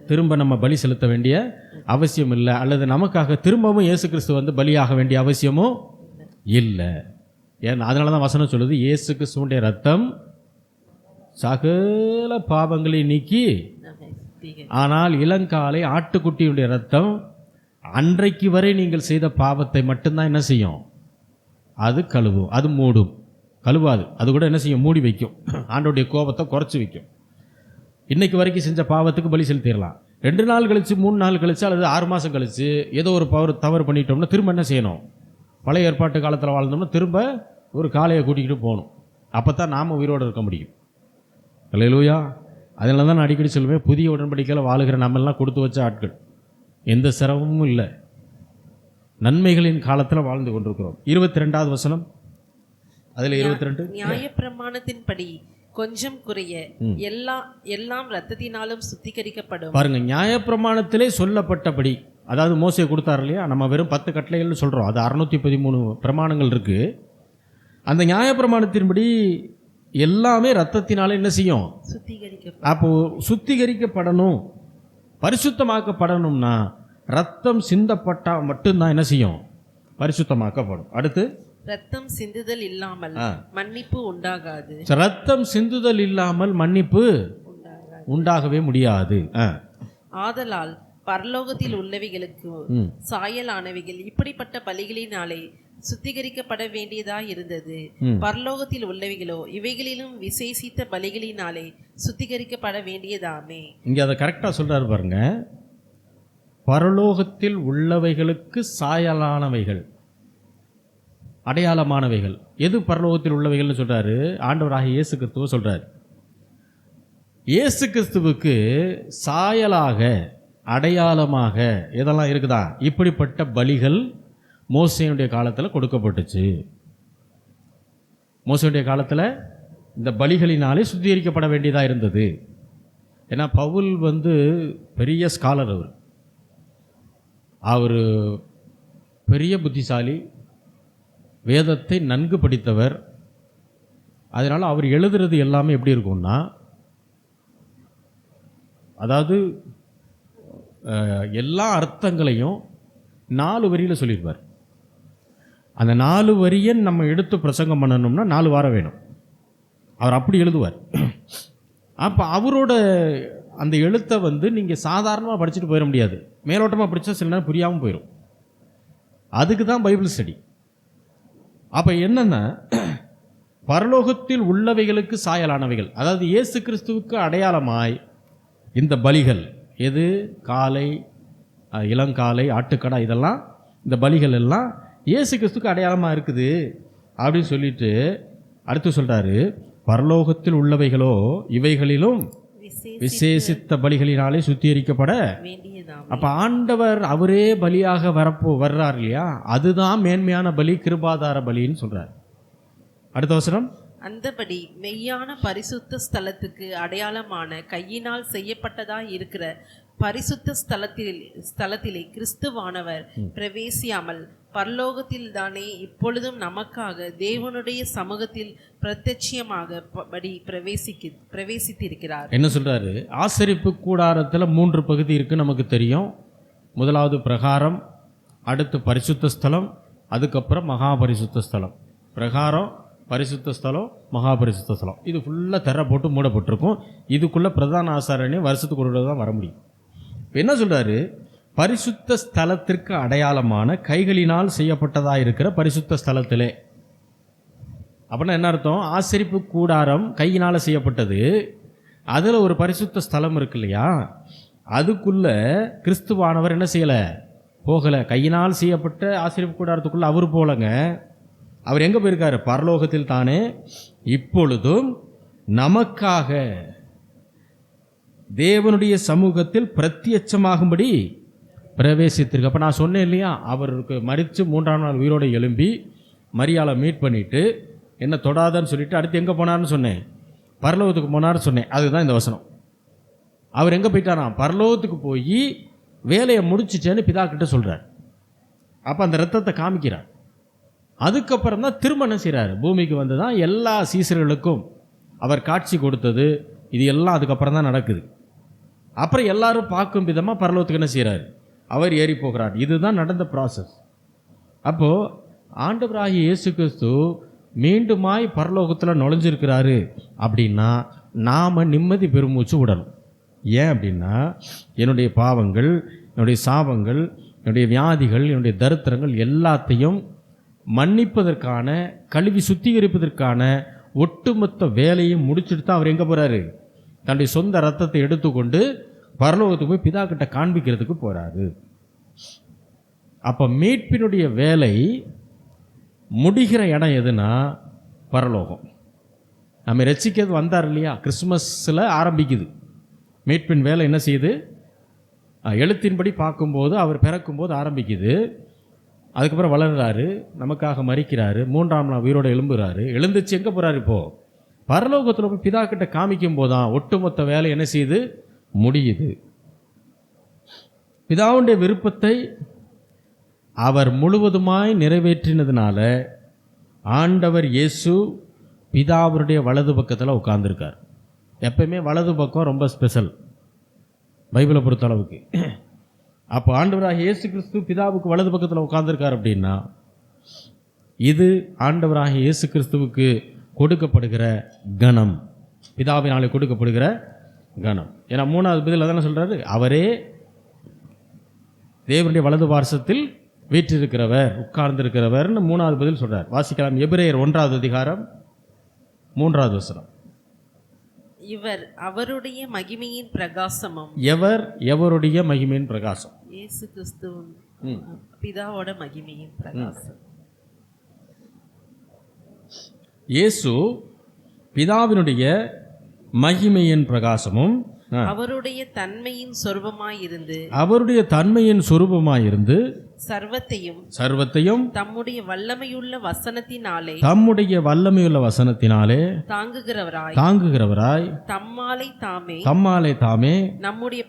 திரும்ப நம்ம பலி செலுத்த வேண்டிய அவசியம் இல்லை. அல்லது நமக்காக திரும்பவும் இயேசு கிறிஸ்து வந்து பலியாக வேண்டிய அவசியமும் இல்லை. ஏன்னா அதனால தான் வசனம் சொல்லுது, இயேசு கிறிஸ்துவுடைய ரத்தம் சகல பாவங்களை நீக்கி. ஆனால் இளங்காலை ஆட்டுக்குட்டியுடைய ரத்தம் அன்றைக்கு வரை நீங்கள் செய்த பாவத்தை மட்டும்தான் என்ன செய்யும்? அது கழுவும், அது மூடும். கழுவாது, அது கூட என்ன செய்யும்? மூடி வைக்கும். ஆண்டோடைய கோபத்தை குறைச்சி வைக்கும். இன்னைக்கு வரைக்கும் செஞ்ச பாவத்துக்கு பலி செலுத்திடலாம். 2 நாள் கழிச்சு, 3 நாள் கழிச்சு, அல்லது 6 மாதம் கழிச்சு ஏதோ ஒரு தவறு பண்ணிட்டோம்னா திரும்ப என்ன செய்யணும்? பழைய ஏற்பாட்டு காலத்தில் வாழ்ந்தோம்னா திரும்ப ஒரு காளையை கூட்டிக்கிட்டு போகணும். அப்போ தான் நாம் உயிரோடு இருக்க முடியும். அல்லேலூயா. அதனால தான் நான் அடிக்கடி சொல்லுவேன், புதிய உடன்படிக்கையில் வாழுகிற நம்மெல்லாம் கொடுத்து வச்ச ஆட்கள், எந்த சிரமமும் இல்லை, நன்மைகளின் காலத்தில் வாழ்ந்து கொண்டிருக்கிறோம். 22வது வசனம், அதில் 22, நியாயப்பிரமாணத்தின்படி கொஞ்சம் குறைய எல்லாம் ரத்தத்தினாலும் சுத்திகரிக்கப்படும். பாருங்க, நியாயப்பிரமாணத்திலே சொல்லப்பட்டபடி, அதாவது மோசே கொடுத்தாரு இல்லையா, நம்ம வெறும் 10 கட்டளைகள்னு சொல்கிறோம், அது 613 பிரமாணங்கள் இருக்குது. அந்த நியாயப்பிரமாணத்தின்படி எல்லாமே ரத்தத்தினால என்ன செய்யும்? அப்போ சுத்திகரிக்கப்படணும், பரிசுத்தமாக்கப்படணும்னா ரத்தம் சிந்தப்பட்டால் மட்டும்தான் என்ன செய்யும்? பரிசுத்தமாக்கப்படும். அடுத்து, ரத்தம் சிந்துதல் இல்லாமல் மன்னிப்பு உண்டாகாது. ரத்தம் சிந்துதல் இல்லாமல் மன்னிப்பு உண்டாகவே முடியாது. ஆதலால் பரலோகத்தில் உள்ளவைகளுக்கு சாயலானவைகள் இப்படிப்பட்ட பலிகளினாலே சுத்திகரிக்கப்பட வேண்டியதா இருந்தது. பரலோகத்தில் உள்ளவைகளோ இவைகளிலும் விசேஷித்த பலிகளினாலே சுத்திகரிக்கப்பட வேண்டியதாமே. இங்க அதை கரெக்டா சொல்றாரு பாருங்க. பரலோகத்தில் உள்ளவைகளுக்கு சாயலானவைகள், அடையாளமானவைகள். எது பரலோகத்தில் உள்ளவைகள்னு சொல்றாரு? ஆண்டவராகிய இயேசு கிறிஸ்துவ சொல்றாரு. இயேசு கிறிஸ்துவுக்கு சாயலாக, அடையாளமாக எதெல்லாம் இருக்குதா? இப்படிப்பட்ட பலிகள் மோசேயுடைய காலத்தில் கொடுக்கப்பட்டுச்சு. மோசேயுடைய காலத்தில் இந்த பலிகளினாலே சுத்திகரிக்கப்பட வேண்டியதாக இருந்தது. ஏன்னா பவுல் பெரிய ஸ்காலர், அவர் பெரிய புத்திசாலி, வேதத்தை நன்கு படித்தவர். அதனால் அவர் எழுதுறது எல்லாமே எப்படி இருக்கும்னா, அதாவது எல்லா அர்த்தங்களையும் 4 வரியில் சொல்லியிருப்பார். அந்த 4 வரியை நம்ம எடுத்து பிரசங்கம் பண்ணணும்னா 4 வாரம் வேணும். அவர் அப்படி எழுதுவார். அப்போ அவரோட அந்த எழுத்தை நீங்கள் சாதாரணமாக படிச்சுட்டு போயிட முடியாது. மேலோட்டமாக படித்தா சில நேரம் புரியாமல் போயிடும். அதுக்கு தான் பைபிள் ஸ்டடி. அப்போ என்னென்னா, பரலோகத்தில் உள்ளவைகளுக்கு சாயலானவைகள், அதாவது இயேசு கிறிஸ்துவுக்கு அடையாளமாய் இந்த பலிகள், எது காலை, இளங்காலை, ஆட்டுக்கடா, இதெல்லாம் இந்த பலிகள் எல்லாம் இயேசு கிறிஸ்துவுக்கு அடையாளமாக இருக்குது அப்படின்னு சொல்லிட்டு அடுத்து சொல்கிறாரு, பரலோகத்தில் உள்ளவைகளோ இவைகளிலும் விசேஷித்த பலிகளினாலே சுத்திகரிக்கப்பட வேண்டியதாம். அப்போ ஆண்டவர் அவரே பலியாக வர்றார் இல்லையா, அதுதான் மேன்மையான பலி, கிருபாதார பலின்னு சொல்கிறார். அடுத்த வசனம், அந்தபடி மெய்யான பரிசுத்த ஸ்தலத்துக்கு அடையாளமான கையினால் செய்யப்பட்டதாய் இருக்கிற பரிசுத்த ஸ்தலத்திலே கிறிஸ்துவானவர் பிரவேசியாமல் பரலோகத்தில் தானே இப்பொழுதும் நமக்காக தேவனுடைய சமூகத்தில் பிரத்யட்சமாக பிரவேசித்திருக்கிறார். என்ன சொல்றாரு? ஆசரிப்பு கூடாரத்தில் 3 பகுதி இருக்கு, நமக்கு தெரியும். முதலாவது பிரகாரம், அடுத்து பரிசுத்த ஸ்தலம், அதுக்கப்புறம் மகா பரிசுத்த ஸ்தலம். பிரகாரம், பரிசுத்த ஸ்தலம், மகா பரிசுத்த ஸ்தலம், இது ஃபுல்லாக திரை போட்டு மூடப்பட்டிருக்கும். இதுக்குள்ளே பிரதான ஆசாரியனே வருஷத்துக்கு ஒரு தான் வர முடியும். இப்போ என்ன சொல்கிறாரு? பரிசுத்த ஸ்தலத்திற்கு அடையாளமான கைகளினால் செய்யப்பட்டதாக இருக்கிற பரிசுத்த ஸ்தலத்திலே. அப்படின்னா என்ன அர்த்தம்? ஆசரிப்பு கூடாரம் கையினால் செய்யப்பட்டது, அதில் ஒரு பரிசுத்த ஸ்தலம் இருக்கு இல்லையா, அதுக்குள்ளே கிறிஸ்துவானவர் என்ன செய்யலை, போகலை. கையினால் செய்யப்பட்ட ஆசரிப்பு கூடாரத்துக்குள்ளே அவர் போகலைங்க. அவர் எங்கே போயிருக்காரு? பரலோகத்தில் தானே இப்பொழுதும் நமக்காக தேவனுடைய சமூகத்தில் பிரத்யட்சமாகும்படி பிரவேசித்திருக்கு. அப்போ நான் சொன்னேன் இல்லையா, அவருக்கு மரித்து 3ஆம் நாள் உயிரோடு எழும்பி மரியாதை மீட் பண்ணிவிட்டு என்ன தொடாதன்னு சொல்லிட்டு அடுத்து எங்கே போனார்னு சொன்னேன், பரலோகத்துக்கு போனார்னு சொன்னேன். அதுதான் இந்த வசனம். அவர் எங்கே போயிட்டாராம்? பரலோகத்துக்கு போய் வேலையை முடிச்சிட்டேன்னு பிதா கிட்ட சொல்கிறார். அப்போ அந்த ரத்தத்தை காமிக்கிறார். அதுக்கப்புறம் தான் திருமணம் செய்கிறார். பூமிக்கு வந்து தான் எல்லா சீசர்களுக்கும் அவர் காட்சி கொடுத்தது, இது எல்லாம் அதுக்கப்புறம் தான் நடக்குது. அப்புறம் எல்லாரும் பார்க்கும் விதமாக பரலோகத்துக்கு என்ன செய்கிறார்? அவர் ஏறி போகிறார். இதுதான் நடந்த ப்ராசஸ். அப்போது ஆண்டவராகிய இயேசு கிறிஸ்து மீண்டுமாய் பரலோகத்தில் நுழைஞ்சிருக்கிறாரு அப்படின்னா நாம் நிம்மதி பெருமூச்சு விடணும். ஏன் அப்படின்னா, என்னுடைய பாவங்கள், என்னுடைய சாபங்கள், என்னுடைய வியாதிகள், என்னுடைய தரித்திரங்கள் எல்லாத்தையும் மன்னிப்பதற்கான, கழுவி சுத்திகரிப்பதற்கான ஒட்டுமொத்த வேலையும் முடிச்சுட்டு தான் அவர் எங்கே போகிறாரு? தன்னுடைய சொந்த ரத்தத்தை எடுத்துக்கொண்டு பரலோகத்துக்கு போய் பிதா கிட்ட காண்பிக்கிறதுக்கு போகிறாரு. அப்போ மீட்பினுடைய வேலை முடிகிற இடம் எதுனா பரலோகம். நம்ம ரட்சிக்கிறது வந்தார் இல்லையா, கிறிஸ்துமஸில் ஆரம்பிக்குது. மீட்பின் வேலை என்ன செய்யுது? எழுத்தின்படி பார்க்கும்போது அவர் பிறக்கும்போது ஆரம்பிக்குது. அதுக்கப்புறம் வளர்கிறாரு, நமக்காக மரிக்கிறாரு, 3ஆம் நாள் உயிரோடு எழும்புகிறாரு. எழுந்துச்சு எங்கே போகிறாரு? இப்போது பரலோகத்தில் போய் பிதா கிட்ட காமிக்கும் போதுதான் ஒட்டுமொத்த வேலை என்ன செய்யுது? முடியுது. பிதாவுடைய விருப்பத்தை அவர் முழுவதுமாய் நிறைவேற்றினதுனால ஆண்டவர் இயேசு பிதாவுடைய வலது பக்கத்தில் உட்கார்ந்துருக்கார். எப்பயுமே வலது பக்கம் ரொம்ப ஸ்பெஷல் பைபிளை பொறுத்த அளவுக்கு. அப்போ ஆண்டவராக இயேசு கிறிஸ்து பிதாவுக்கு வலது பக்கத்தில் உட்கார்ந்துருக்கார் அப்படின்னா, இது ஆண்டவராக இயேசு கிறிஸ்துவுக்கு கொடுக்கப்படுகிற கணம், பிதாவினாலே கொடுக்கப்படுகிற கணம். ஏன்னா 3வது பதில் அதான சொல்கிறாரு, அவரே தேவனுடைய வலது பார்சத்தில் வீற்றிருக்கிறவர், உட்கார்ந்திருக்கிறவர்னு 3வது பதில் சொல்கிறார். வாசிக்கலாம். எபிரேயர் 1வது அதிகாரம் 3வது வசனம். இவர் அவருடைய மகிமையின் பிரகாசமும். எவர் எவருடைய மகிமையின் பிரகாசம்? இயேசு கிறிஸ்துவின் பிதாவோட மகிமையின் பிரகாசம். இயேசு பிதாவினுடைய மகிமையின் பிரகாசமும் அவருடைய தன்மையின் சொரூபமாயிருந்து அவருடைய தன்மையின் சொரூபமாயிருந்து சர்வத்தையும் தம்முடைய வல்லமையுள்ள வசனத்தினாலே தாங்குகிறவராய் தம்மாலே தாமே நம்முடைய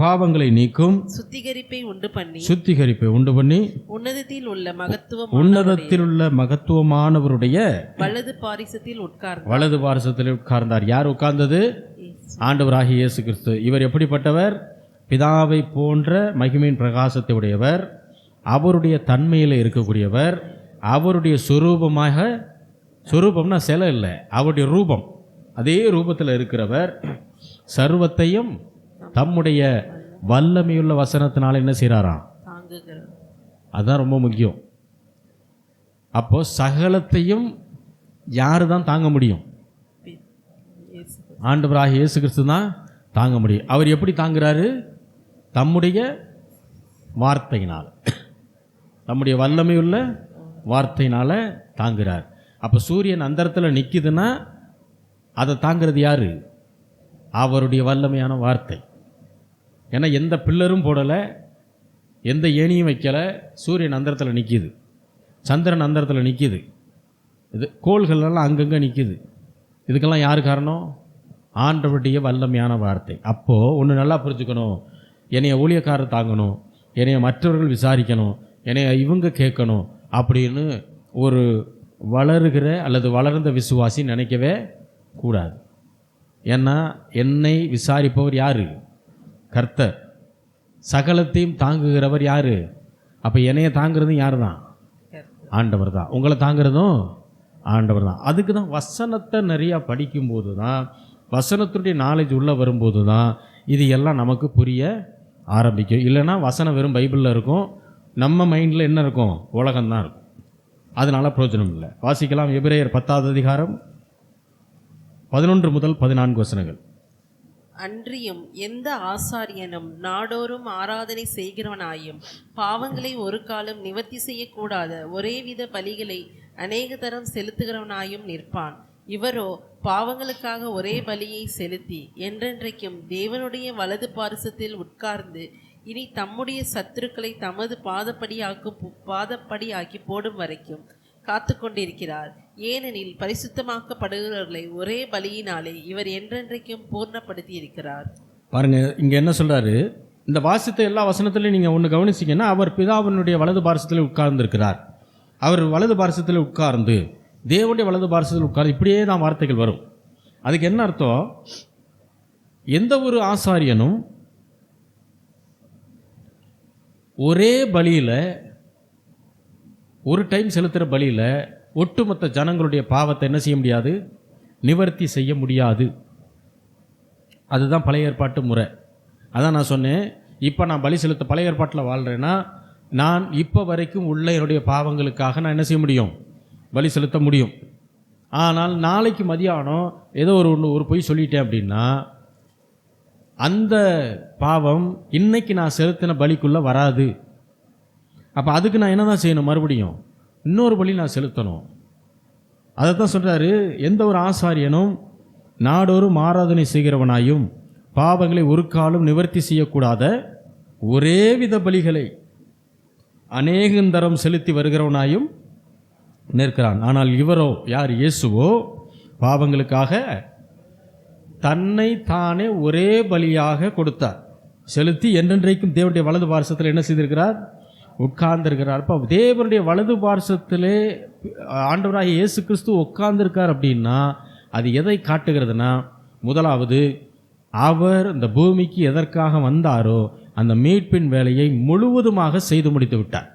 பாவங்களை நீக்கும் சுத்திகரிப்பை உண்டு பண்ணி உன்னதத்தில் உள்ள மகத்துவமானவருடைய வலது பாரிசத்தில் உட்கார்ந்தார். யார் உட்கார்ந்தது? ஆண்டவராகிய இயேசு கிறிஸ்து. இவர் எப்படிப்பட்டவர்? பிதாவை போன்ற மகிமையின் பிரகாசத்தை உடையவர், அவருடைய தன்மையில் இருக்கக்கூடியவர், அவருடைய சொரூபம்னா சிலை இல்லை, அவருடைய ரூபம், அதே ரூபத்தில் இருக்கிறவர், சர்வத்தையும் தம்முடைய வல்லமையுள்ள வசனத்தினால என்ன செய்கிறாராம்? அதுதான் ரொம்ப முக்கியம். அப்போ சகலத்தையும் யாரு தான் தாங்க முடியும்? ஆண்டவராகிய இயேசு கிறிஸ்து தான் தாங்க முடியும். அவர் எப்படி தாங்குறாரு? தம்முடைய வார்த்தையினால், தம்முடைய வல்லமையுள்ள வார்த்தையினால தாங்குறார். அப்போ சூரியன் அந்த இடத்துல நிற்கிதுன்னா அதை தாங்கிறது யாரு? அவருடைய வல்லமையான வார்த்தை. ஏன்னா எந்த பில்லரும் போடலை, எந்த ஏணியும் வைக்கலை, சூரியன் அந்த இடத்துல நிற்கிது, சந்திரன் அந்த இடத்துல நிற்கிது, இது கோள்களெல்லாம் அங்கங்கே நிற்கிது. இதுக்கெல்லாம் யார் காரணம்? ஆண்டவருடைய வல்லமையான வார்த்தை. அப்போது ஒன்று நல்லா புரிஞ்சுக்கணும், என்னைய ஊழியக்காரர் தாங்கணும், என்னைய மற்றவர்கள் விசாரிக்கணும், என்னைய இவங்க கேட்கணும் அப்படின்னு ஒரு வளருகிற அல்லது வளர்ந்த விசுவாசி நினைக்கவே கூடாது. ஏன்னா என்னை விசாரிப்பவர் யார்? கர்த்தர். சகலத்தையும் தாங்குகிறவர் யார்? அப்போ என்னைய தாங்கிறதும் யார் தான்? ஆண்டவர் தான். உங்களை தாங்கிறதும் ஆண்டவர் தான். அதுக்கு தான் வசனத்தை நிறையா படிக்கும்போது தான், வசனத்துடைய நாலேஜ் உள்ளே வரும்போது தான் இது எல்லாம் நமக்கு புரிய ஆரம்பிக்கும். இல்லைன்னா வசனம் வெறும் பைபிளில் இருக்கும், நம்ம மைண்டில் என்ன இருக்கும்? உலகம்தான் இருக்கும். அதனால் பிரயோஜனம் இல்லை. வாசிக்கலாம். எபிரேயர் 10வது அதிகாரம் 11 முதல் 14 வசனங்கள். அன்றியும் எந்த ஆசாரியனும் நாடோறும் ஆராதனை செய்கிறவனாயும் பாவங்களை ஒரு காலம் நிவர்த்தி செய்யக்கூடாத ஒரேவித பலிகளை அநேக தரம் செலுத்துகிறவனாயும் நிற்பான். இவரோ பாவங்களுக்காக ஒரே பலியை செலுத்தி என்றென்றைக்கும் தேவனுடைய வலது பாரிசத்தில் உட்கார்ந்து இனி தம்முடைய சத்துருக்களை தமது பாதப்படியாக்கி போடும் வரைக்கும் காத்து கொண்டிருக்கிறார். ஏனெனில் பரிசுத்தமாக்கப்படுகிறவர்களை ஒரே பலியினாலே இவர் என்றென்றைக்கும் பூர்ணப்படுத்தி இருக்கிறார். பாருங்க, இங்க என்ன சொல்றாரு? இந்த வாசித்த எல்லா வசனத்திலையும் நீங்க ஒன்று கவனிச்சிங்கன்னா, அவர் பிதாவினுடைய வலது பாரிசத்தில் உட்கார்ந்து இருக்கிறார். அவர் வலது பாரிசத்தில் உட்கார்ந்து, தேவனுடைய வலது பாரிசத்தில் உட்கார்ந்து, இப்படியே தான் வார்த்தைகள் வரும். அதுக்கு என்ன அர்த்தம்? எந்த ஒரு ஆசாரியனும் ஒரே பலியில், ஒரு டைம் செலுத்துகிற பலியில் ஒட்டுமொத்த ஜனங்களுடைய பாவத்தை என்ன செய்ய முடியாது? நிவர்த்தி செய்ய முடியாது. அதுதான் பழைய ஏற்பாட்டு முறை. அதான் நான் சொன்னேன், இப்போ நான் பலி செலுத்த பழைய ஏற்பாட்டில் வாழ்கிறேன்னா, நான் இப்போ வரைக்கும் உள்ள என்னுடைய பாவங்களுக்காக நான் என்ன செய்ய முடியும்? பலி செலுத்த முடியும். ஆனால் நாளைக்கு மதியானம் ஏதோ ஒரு பொய் சொல்லிட்டேன் அப்படின்னா, அந்த பாவம் இன்னைக்கு நான் செலுத்தின பலிக்குள்ளே வராது. அப்போ அதுக்கு நான் என்ன தான் செய்யணும்? மறுபடியும் இன்னொரு பலி நான் செலுத்தணும். அதை தான் சொல்கிறாரு, எந்த ஒரு ஆசாரியனும் நாடோறும் ஆராதனை செய்கிறவனாயும் பாவங்களை ஒரு காலம் நிவர்த்தி செய்யக்கூடாத ஒரே வித பலிகளை அநேகந்தரம் செலுத்தி வருகிறவனாயும் நிற்கிறான். ஆனால் இவரோ, யார்? இயேசுவோ பாவங்களுக்காக தன்னை தானே ஒரே பலியாக கொடுத்தார், செலுத்தி என்றென்றைக்கும் தேவனுடைய வலது பாரிசத்தில் என்ன செய்திருக்கிறார்? உட்கார்ந்திருக்கிறார். அப்போ தேவனுடைய வலது பாரிசத்திலே ஆண்டவராகிய இயேசு கிறிஸ்து உட்கார்ந்திருக்கார் அப்படின்னா அது எதை காட்டுகிறதுனா, முதலாவது அவர் இந்த பூமிக்கு எதற்காக வந்தாரோ அந்த மீட்பின் வேலையை முழுவதுமாக செய்து முடித்து விட்டார்.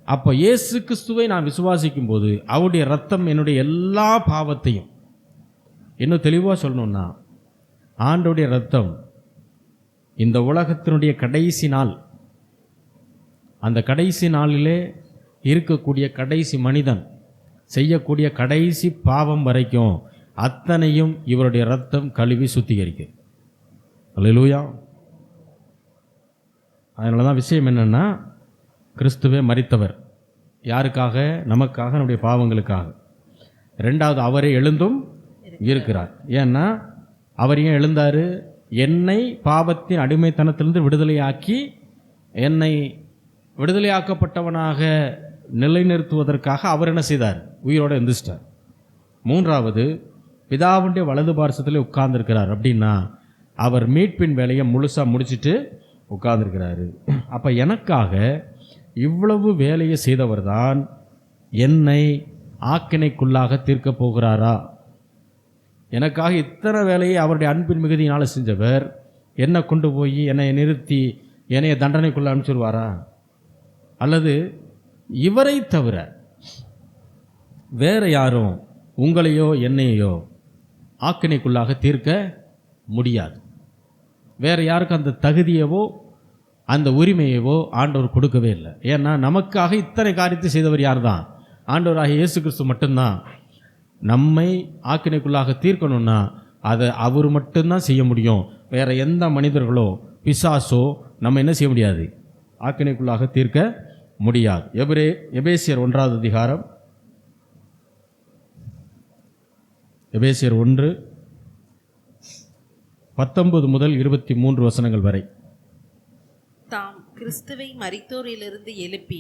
அப்போ இயேசு கிறிஸ்துவை நான் விசுவாசிக்கும் போது அவருடைய ரத்தம் என்னுடைய எல்லா பாவத்தையும், இன்னும் தெளிவாக சொல்லணும்னா, ஆண்டவருடைய ரத்தம் இந்த உலகத்தினுடைய கடைசி நாள், அந்த கடைசி நாளிலே இருக்கக்கூடிய கடைசி மனிதன் செய்யக்கூடிய கடைசி பாவம் வரைக்கும் அத்தனையும் இவருடைய ரத்தம் கழுவி சுத்திகரிக்கு. அல்லேலூயா. அதனால தான் விஷயம் என்னென்னா, கிறிஸ்துவே மரித்தவர். யாருக்காக? நமக்காக, நம்முடைய பாவங்களுக்காக. ரெண்டாவது, அவரே எழுந்தும் இருக்கிறார். ஏன்னா அவர் ஏன் எழுந்தார்? என்னை பாவத்தின் அடிமைத்தனத்திலிருந்து விடுதலையாக்கி என்னை விடுதலையாக்கப்பட்டவனாக நிலைநிறுத்துவதற்காக அவர் என்ன செய்தார்? உயிரோடு எந்திரிச்சிட்டார். மூன்றாவது, பிதாவுடைய வலது பார்சத்தில் உட்கார்ந்துருக்கிறார். அப்படின்னா அவர் மீட்பின் வேலையை முழுசாக முடிச்சுட்டு உட்கார்ந்துருக்கிறாரு. அப்போ எனக்காக இவ்வளவு வேலையை செய்தவர் தான் என்னை ஆக்கினைக்குள்ளாக தீர்க்கப் போகிறாரா? எனக்காக இத்தனை வேலையை அவருடைய அன்பின் மிகுதியினால் செஞ்சவர் என்னை கொண்டு போய் என்னை நிறுத்தி என்னைய தண்டனைக்குள்ளே அனுப்பிச்சிடுவாரா? அல்லது இவரை தவிர வேற யாரும் உங்களையோ என்னையோ ஆக்கினைக்குள்ளாக தீர்க்க முடியாது. வேற யாருக்கும் அந்த தகுதியவோ அந்த உரிமையவோ ஆண்டவர் கொடுக்கவே இல்லை. ஏன்னா நமக்காக இத்தனை காரியத்தை செய்தவர் யார் தான்? ஆண்டவராகிய இயேசு கிறிஸ்து மட்டும்தான். நம்மை ஆக்கினைக்குள்ளாக தீர்க்கணும்னா அதை அவர் மட்டும்தான் செய்ய முடியும். வேற எந்த மனிதர்களோ பிசாசோ நம்ம என்ன செய்ய முடியாது? ஆக்கினைக்குள்ளாக தீர்க்க முடியாது. எபேசியர் 1 அதிகாரம், எபேசியர் 1 19 முதல் 23 வசனங்கள் வரை. தாம் கிறிஸ்துவை மரித்தோரிலிருந்து எழுப்பி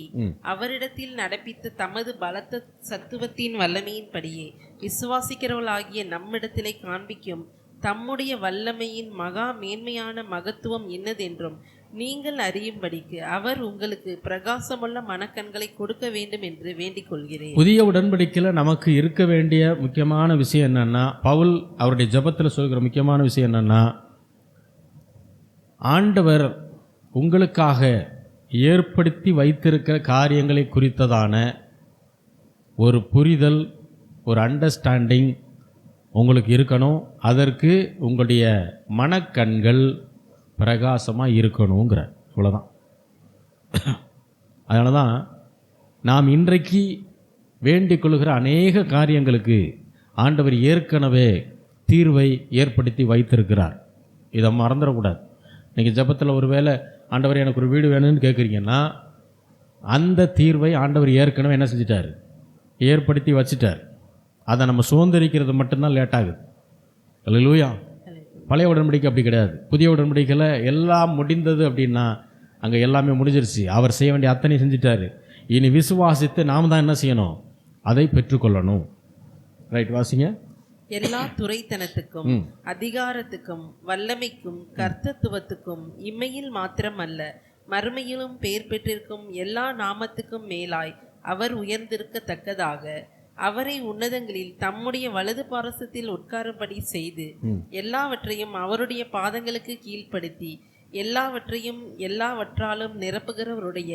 அவரிடத்தில் நடப்பித்த தமது பலத்த சத்துவத்தின் வல்லமையின்படியே விசுவாசிக்கிறவர்களாகிய நம்மிடத்திலே காண்பிக்கும் தம்முடைய வல்லமையின் மகா மேன்மையான மகத்துவம் இன்னதென்றும் நீங்கள் அறியும்படிக்கு அவர் உங்களுக்கு பிரகாசமுள்ள மனக்கண்களை கொடுக்க வேண்டும் என்று வேண்டிக் கொள்கிறேன். புதிய உடன்படிக்கையில் நமக்கு இருக்க வேண்டிய முக்கியமான விஷயம் என்னன்னா, பவுல் அவருடைய ஜெபத்தில் சொல்கிற முக்கியமான விஷயம் என்னன்னா, ஆண்டவர் உங்களுக்காக ஏற்படுத்தி வைத்திருக்கிற காரியங்களை குறித்ததான ஒரு புரிதல், ஒரு அண்டர்ஸ்டாண்டிங் உங்களுக்கு இருக்கணும். அதற்கு உங்களுடைய மனக்கண்கள் பிரகாசமாக இருக்கணுங்கிற, இவ்வளோதான். அதனால தான் நாம் இன்றைக்கு வேண்டிக் கொள்கிற அநேக காரியங்களுக்கு ஆண்டவர் ஏற்கனவே தீர்வை ஏற்படுத்தி வைத்திருக்கிறார். இதை மறந்துடக்கூடாது. நீங்கள் ஜெபத்தில் ஒரு வேளை ஆண்டவர் எனக்கு ஒரு வீடு வேணும்னு கேட்குறீங்கன்னா, அந்த தீர்வை ஆண்டவர் ஏற்கனவே என்ன செஞ்சிட்டார்? ஏற்படுத்தி வச்சிட்டார். அதை நம்ம சுதந்திரிக்கிறது மட்டும்தான் லேட் ஆகுது. அல்லேலூயா. பழைய உடன்படிக்கை அப்படி கிடையாது. புதிய உடன்படிக்கையில் எல்லாம் முடிந்தது அப்படின்னா அங்கே எல்லாமே முடிஞ்சிருச்சு. அவர் செய்ய வேண்டிய அத்தனை செஞ்சிட்டாரு. இனி விசுவாசித்து நாம் தான் என்ன செய்யணும்? அதை பெற்றுக்கொள்ளணும். ரைட், வாசிங்க. எல்லா துரைத்தனத்துக்கும் அதிகாரத்துக்கும் வல்லமைக்கும் கர்த்தத்துவத்துக்கும் இம்மையில் மாத்திரம் அல்ல மறுமையிலும் பெயர் பெற்றிருக்கும் எல்லா நாமத்துக்கும் மேலாய் அவர் உயர்ந்திருக்கத்தக்கதாக அவரை உன்னதங்களில் தம்முடைய வலது பாரசத்தில் உட்காரும்படி செய்து எல்லாவற்றையும் அவருடைய பாதங்களுக்கு கீழ்ப்படுத்தி எல்லாவற்றையும் எல்லாவற்றாலும் நிரப்புகிறவருடைய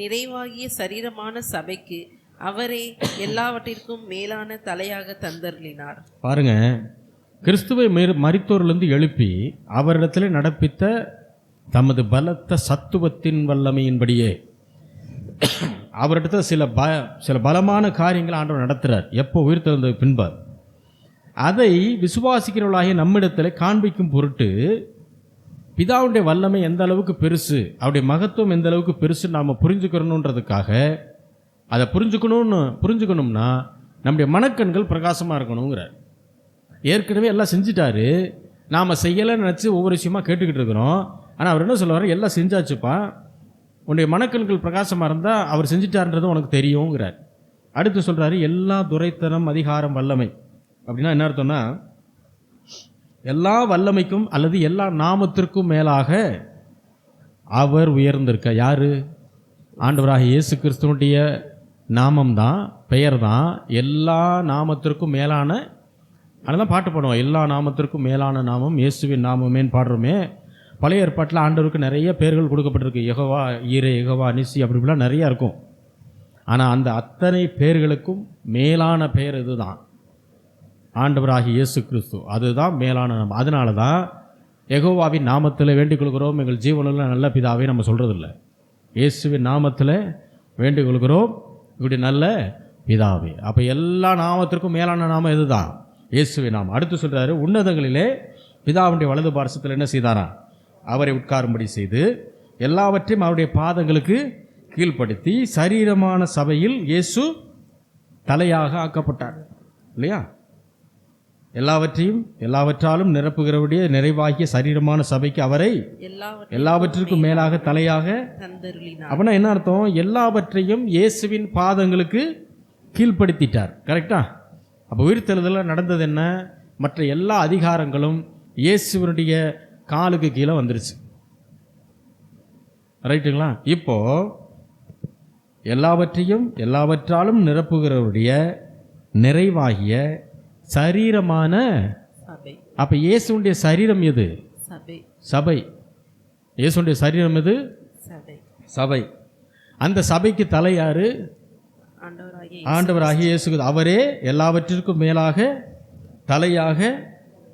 நிறைவாகிய சரீரமான சபைக்கு அவரே எல்லாவற்றிற்கும் மேலான தலையாக தந்தருளினார். பாருங்க, கிறிஸ்துவை மரித்தோரிலிருந்து எழுப்பி அவரிடத்தில் நடப்பித்த தமது பலத்த சத்துவத்தின் வல்லமையின்படியே அவரிடத்தில் சில பலமான காரியங்களை ஆண்டவர் நடத்துகிறார். எப்போ உயிர்த்தெழுந்த பின்பு அதை விசுவாசிக்கிறவர்களாகிய நம்மிடத்தில் காண்பிக்கும் பொருட்டு பிதாவுடைய வல்லமை எந்த அளவுக்கு பெருசு, அவருடைய மகத்துவம் எந்த அளவுக்கு பெருசு நாம் புரிஞ்சுக்கிறணுன்றதுக்காக, அதை புரிஞ்சுக்கணும்னா நம்முடைய மனக்கண்கள் பிரகாசமாக இருக்கணுங்கிறார். ஏற்கனவே எல்லாம் செஞ்சிட்டாரு, நாம் செய்யலைன்னு நினச்சி ஒவ்வொரு விஷயமா கேட்டுக்கிட்டு இருக்கிறோம். ஆனால் அவர் என்ன சொல்லுவார்? எல்லாம் செஞ்சாச்சுப்பா, உன்னுடைய மனக்கண்கள் பிரகாசமாக இருந்தால் அவர் செஞ்சிட்டார்ன்றது உனக்கு தெரியுங்கிறார். அடுத்து சொல்கிறாரு, எல்லா துரைத்தனம் அதிகாரம் வல்லமை. அப்படின்னா என்ன அர்த்தம்னா, எல்லா வல்லமைக்கும் அல்லது எல்லா நாமத்திற்கும் மேலாக அவர் உயர்ந்திருக்க. யாரு? ஆண்டவராகிய இயேசு கிறிஸ்துவனுடைய நாமம்தான், பெயர் தான் எல்லா நாமத்திற்கும் மேலான. அதெல்லாம் பாட்டு பாடுவோம், எல்லா நாமத்திற்கும் மேலான நாமம் இயேசுவின் நாமமேன்னு பாடுறோமே. பழைய ஏற்பாட்டில் ஆண்டவருக்கு நிறைய பெயர்கள் கொடுக்கப்பட்டிருக்கு. யெகோவா ஈரே, யெகோவா நிசி, அப்படி இப்படிலாம் நிறையா இருக்கும். ஆனால் அந்த அத்தனை பெயர்களுக்கும் மேலான பெயர் இதுதான், ஆண்டவராகிய இயேசு கிறிஸ்து. அதுதான் மேலான நாமம். அதனால தான் யெகோவாவின் நாமத்தில் வேண்டிக் கொள்கிறோம் எங்கள் ஜீவனுள்ள நல்ல பிதாவே நம்ம சொல்கிறதில்ல. இயேசுவின் நாமத்தில் வேண்டிக் கொள்கிறோம் இப்படி நல்ல பிதாவே. அப்போ எல்லா நாமத்திற்கும் மேலான நாமம் இதுதான், இயேசுவின் நாமம். அடுத்து சொல்கிறாரு, உன்னதங்களிலே பிதாவுடைய வலது பார்சத்தில் என்ன செய்தாரா? அவரை உட்காரும்படி செய்து எல்லாவற்றையும் அவருடைய பாதங்களுக்கு கீழ்ப்படுத்தி சரீரமான சபையில் இயேசு தலையாக ஆக்கப்பட்டார். இல்லையா? எல்லாவற்றாலும் நிரப்புகிறவருடைய நிறைவாகிய சரீரமான சபைக்கு அவரை எல்லாவற்றிற்கும் மேலாக தலையாக தந்தருளினார். அப்படின்னா என்ன அர்த்தம்? எல்லாவற்றையும் இயேசுவின் பாதங்களுக்கு கீழ்ப்படுத்திட்டார். கரெக்டா? அப்போ உயிர்த்தெழுதலில் நடந்தது என்ன? மற்ற எல்லா அதிகாரங்களும் இயேசுவினுடைய காலுக்கு கீழே வந்துருச்சு. ரைட்டுங்களா? இப்போ எல்லாவற்றாலும் நிரப்புகிறவருடைய நிறைவாகிய சரீரமான சபை. அப்ப இயேசுடைய சரீரம் எது? சபை. இயேசுடைய சரீரம் எது? சபை. அந்த சபைக்கு தலை யாரு? ஆண்டவராகிய இயேசு. அவரே எல்லாவற்றிற்கும் மேலாக தலையாக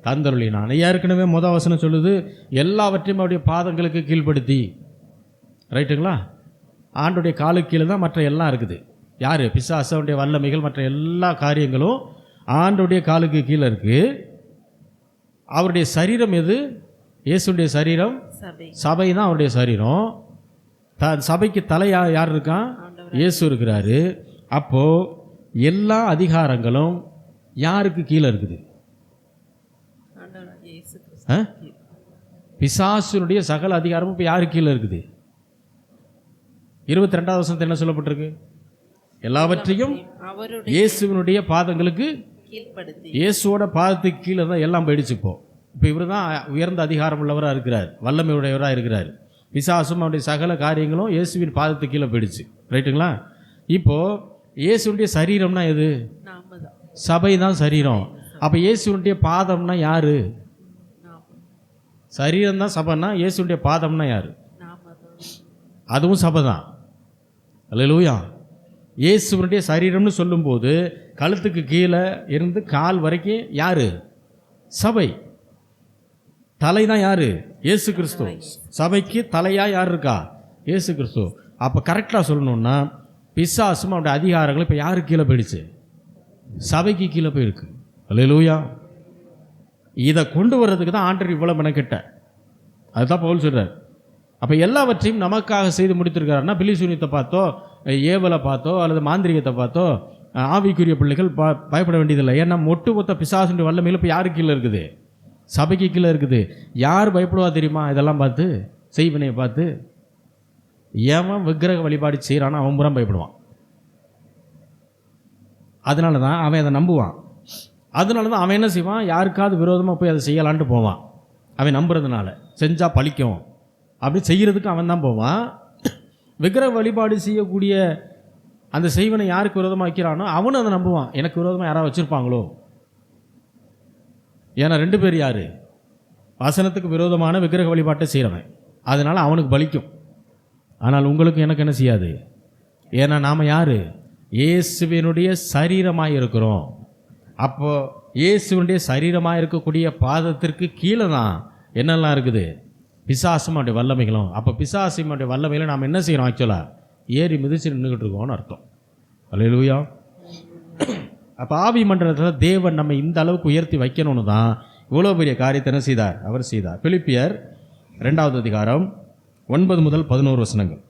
தந்தருளினான். ஏற்கனவே முதல் வசனம் சொல்லுது, எல்லாவற்றையும் அவருடைய பாதங்களுக்கு கீழ்ப்படுத்தி. ரைட்டுங்களா? ஆண்டுடைய காலுக்கு கீழே தான் மற்ற எல்லாம் இருக்குது. யார்? பிசாசுடைய வல்லமைகள், மற்ற எல்லா காரியங்களும் ஆண்டுடைய காலுக்கு கீழே இருக்கு. அவருடைய சரீரம் எது? இயேசுடைய சரீரம் சபை தான் அவருடைய சரீரம். சபைக்கு தலை யார் இருக்கான்? இயேசு இருக்கிறாரு. அப்போ எல்லா அதிகாரங்களும் யாருக்கு கீழே இருக்குது? பிசாசுடைய சகல அதிகாரமும் இப்போ யாருக்கு கீழே இருக்குது? 22வது வசனத்தில் என்ன சொல்லப்பட்டிருக்கு? எல்லாவற்றையும் இயேசுவினுடைய பாதங்களுக்கு, இயேசுவோட பாதத்துக்கு கீழே தான் எல்லாம் போயிடுச்சு. இப்போ இவர் தான் உயர்ந்த அதிகாரம் உள்ளவராக இருக்கிறார், வல்லமை உடையவராக இருக்கிறார். பிசாசும் அவருடைய சகல காரியங்களும் இயேசுவின் பாதத்துக்கு கீழே போயிடுச்சு. ரைட்டுங்களா? இப்போ இயேசுடைய சரீரம்னா எது? சபை தான் சரீரம். அப்போ இயேசுடைய பாதம்னா யாரு? சரீரம் தான் சபைன்னா இயேசுடைய பாதம்னா யாரு? அதுவும் சபை தான். அல்லேலூயா. இயேசுடைய சரீரம்னு சொல்லும்போது கழுத்துக்கு கீழே இருந்து கால் வரைக்கும் யாரு? சபை. தலை தான் யாரு? இயேசு கிறிஸ்து. சபைக்கு தலையா யார் இருக்கா? இயேசு கிறிஸ்து. அப்போ கரெக்டாக சொல்லணும்னா பிசாசும் அவருடைய அதிகாரங்கள் இப்போ யாருக்கு கீழே போயிடுச்சு? சபைக்கு கீழே போயிருக்கு. அல்லேலூயா. இதை கொண்டு வர்றதுக்கு தான் ஆண்டவர் இவ்வளோ மெனக்கிட்ட. அதுதான் பவுல் சொல்கிறார். அப்போ எல்லாவற்றையும் நமக்காக செய்து முடித்திருக்கிறாருன்னா, பிலிசூனியத்தை பார்த்தோ, ஏவலை பார்த்தோ, அல்லது மாந்திரிகத்தை பார்த்தோ ஆவிக்குரிய பிள்ளைகள் பயப்பட வேண்டியதில்லை. ஏன்னா ஒட்டுமொத்த பிசாசுடைய வல்லமையில் இப்போ யாருக்கு கீழே இருக்குது? சபைக்கு கீழே இருக்குது. யார் பயப்படுவா தெரியுமா? இதெல்லாம் பார்த்து, செய்வினையை பார்த்து. ஏவன் விக்கிரக வழிபாடு செய்கிறான்னு அவன் புறம் பயப்படுவான். அதனால தான் அவன் அதை நம்புவான். அதனால தான் அவன் என்ன செய்வான்? யாருக்காவது விரோதமாக போய் அதை செய்யலான்ட்டு போவான். அவன் நம்புறதுனால செஞ்சால் பழிக்கும் அப்படி செய்கிறதுக்கு அவன் தான் போவான். விக்கிரக வழிபாடு செய்யக்கூடிய அந்த செய்வனை யாருக்கு விரோதமாக வைக்கிறானோ அவனும் அதை நம்புவான். எனக்கு விரோதமாக யாராவது வச்சுருப்பாங்களோ. ஏன்னா 2 பேர் யார்? வசனத்துக்கு விரோதமான விக்கிரக வழிபாட்டை செய்கிறவன். அதனால் அவனுக்கு பலிக்கும். ஆனால் உங்களுக்கு எனக்கு என்ன செய்யாது. ஏன்னா நாம் யார்? இயேசுவினுடைய சரீரமாக இருக்கிறோம். அப்போ இயேசுவினுடைய சரீரமாக இருக்கக்கூடிய பாதத்திற்கு கீழே தான் என்னெல்லாம் இருக்குது? பிசாசும் அவருடைய வல்லமைகளும். அப்போ பிசாசும் அவருடைய வல்லமைகளை நாம் என்ன செய்யணும்? ஆக்சுவலாக ஏறி மிதிச்சு நின்றுக்கிட்டு இருக்கோம்னு அர்த்தம். அல்லேலூயா. அப்போ ஆவி மண்டலத்தில் தேவன் நம்ம இந்த அளவுக்கு உயர்த்தி வைக்கணும்னு தான் இவ்வளோ பெரிய காரியத்தை என்ன செய்தார்? அவர் செய்தார். பிலிப்பியர் 2வது அதிகாரம் 9 முதல் 11 வசனங்கள்.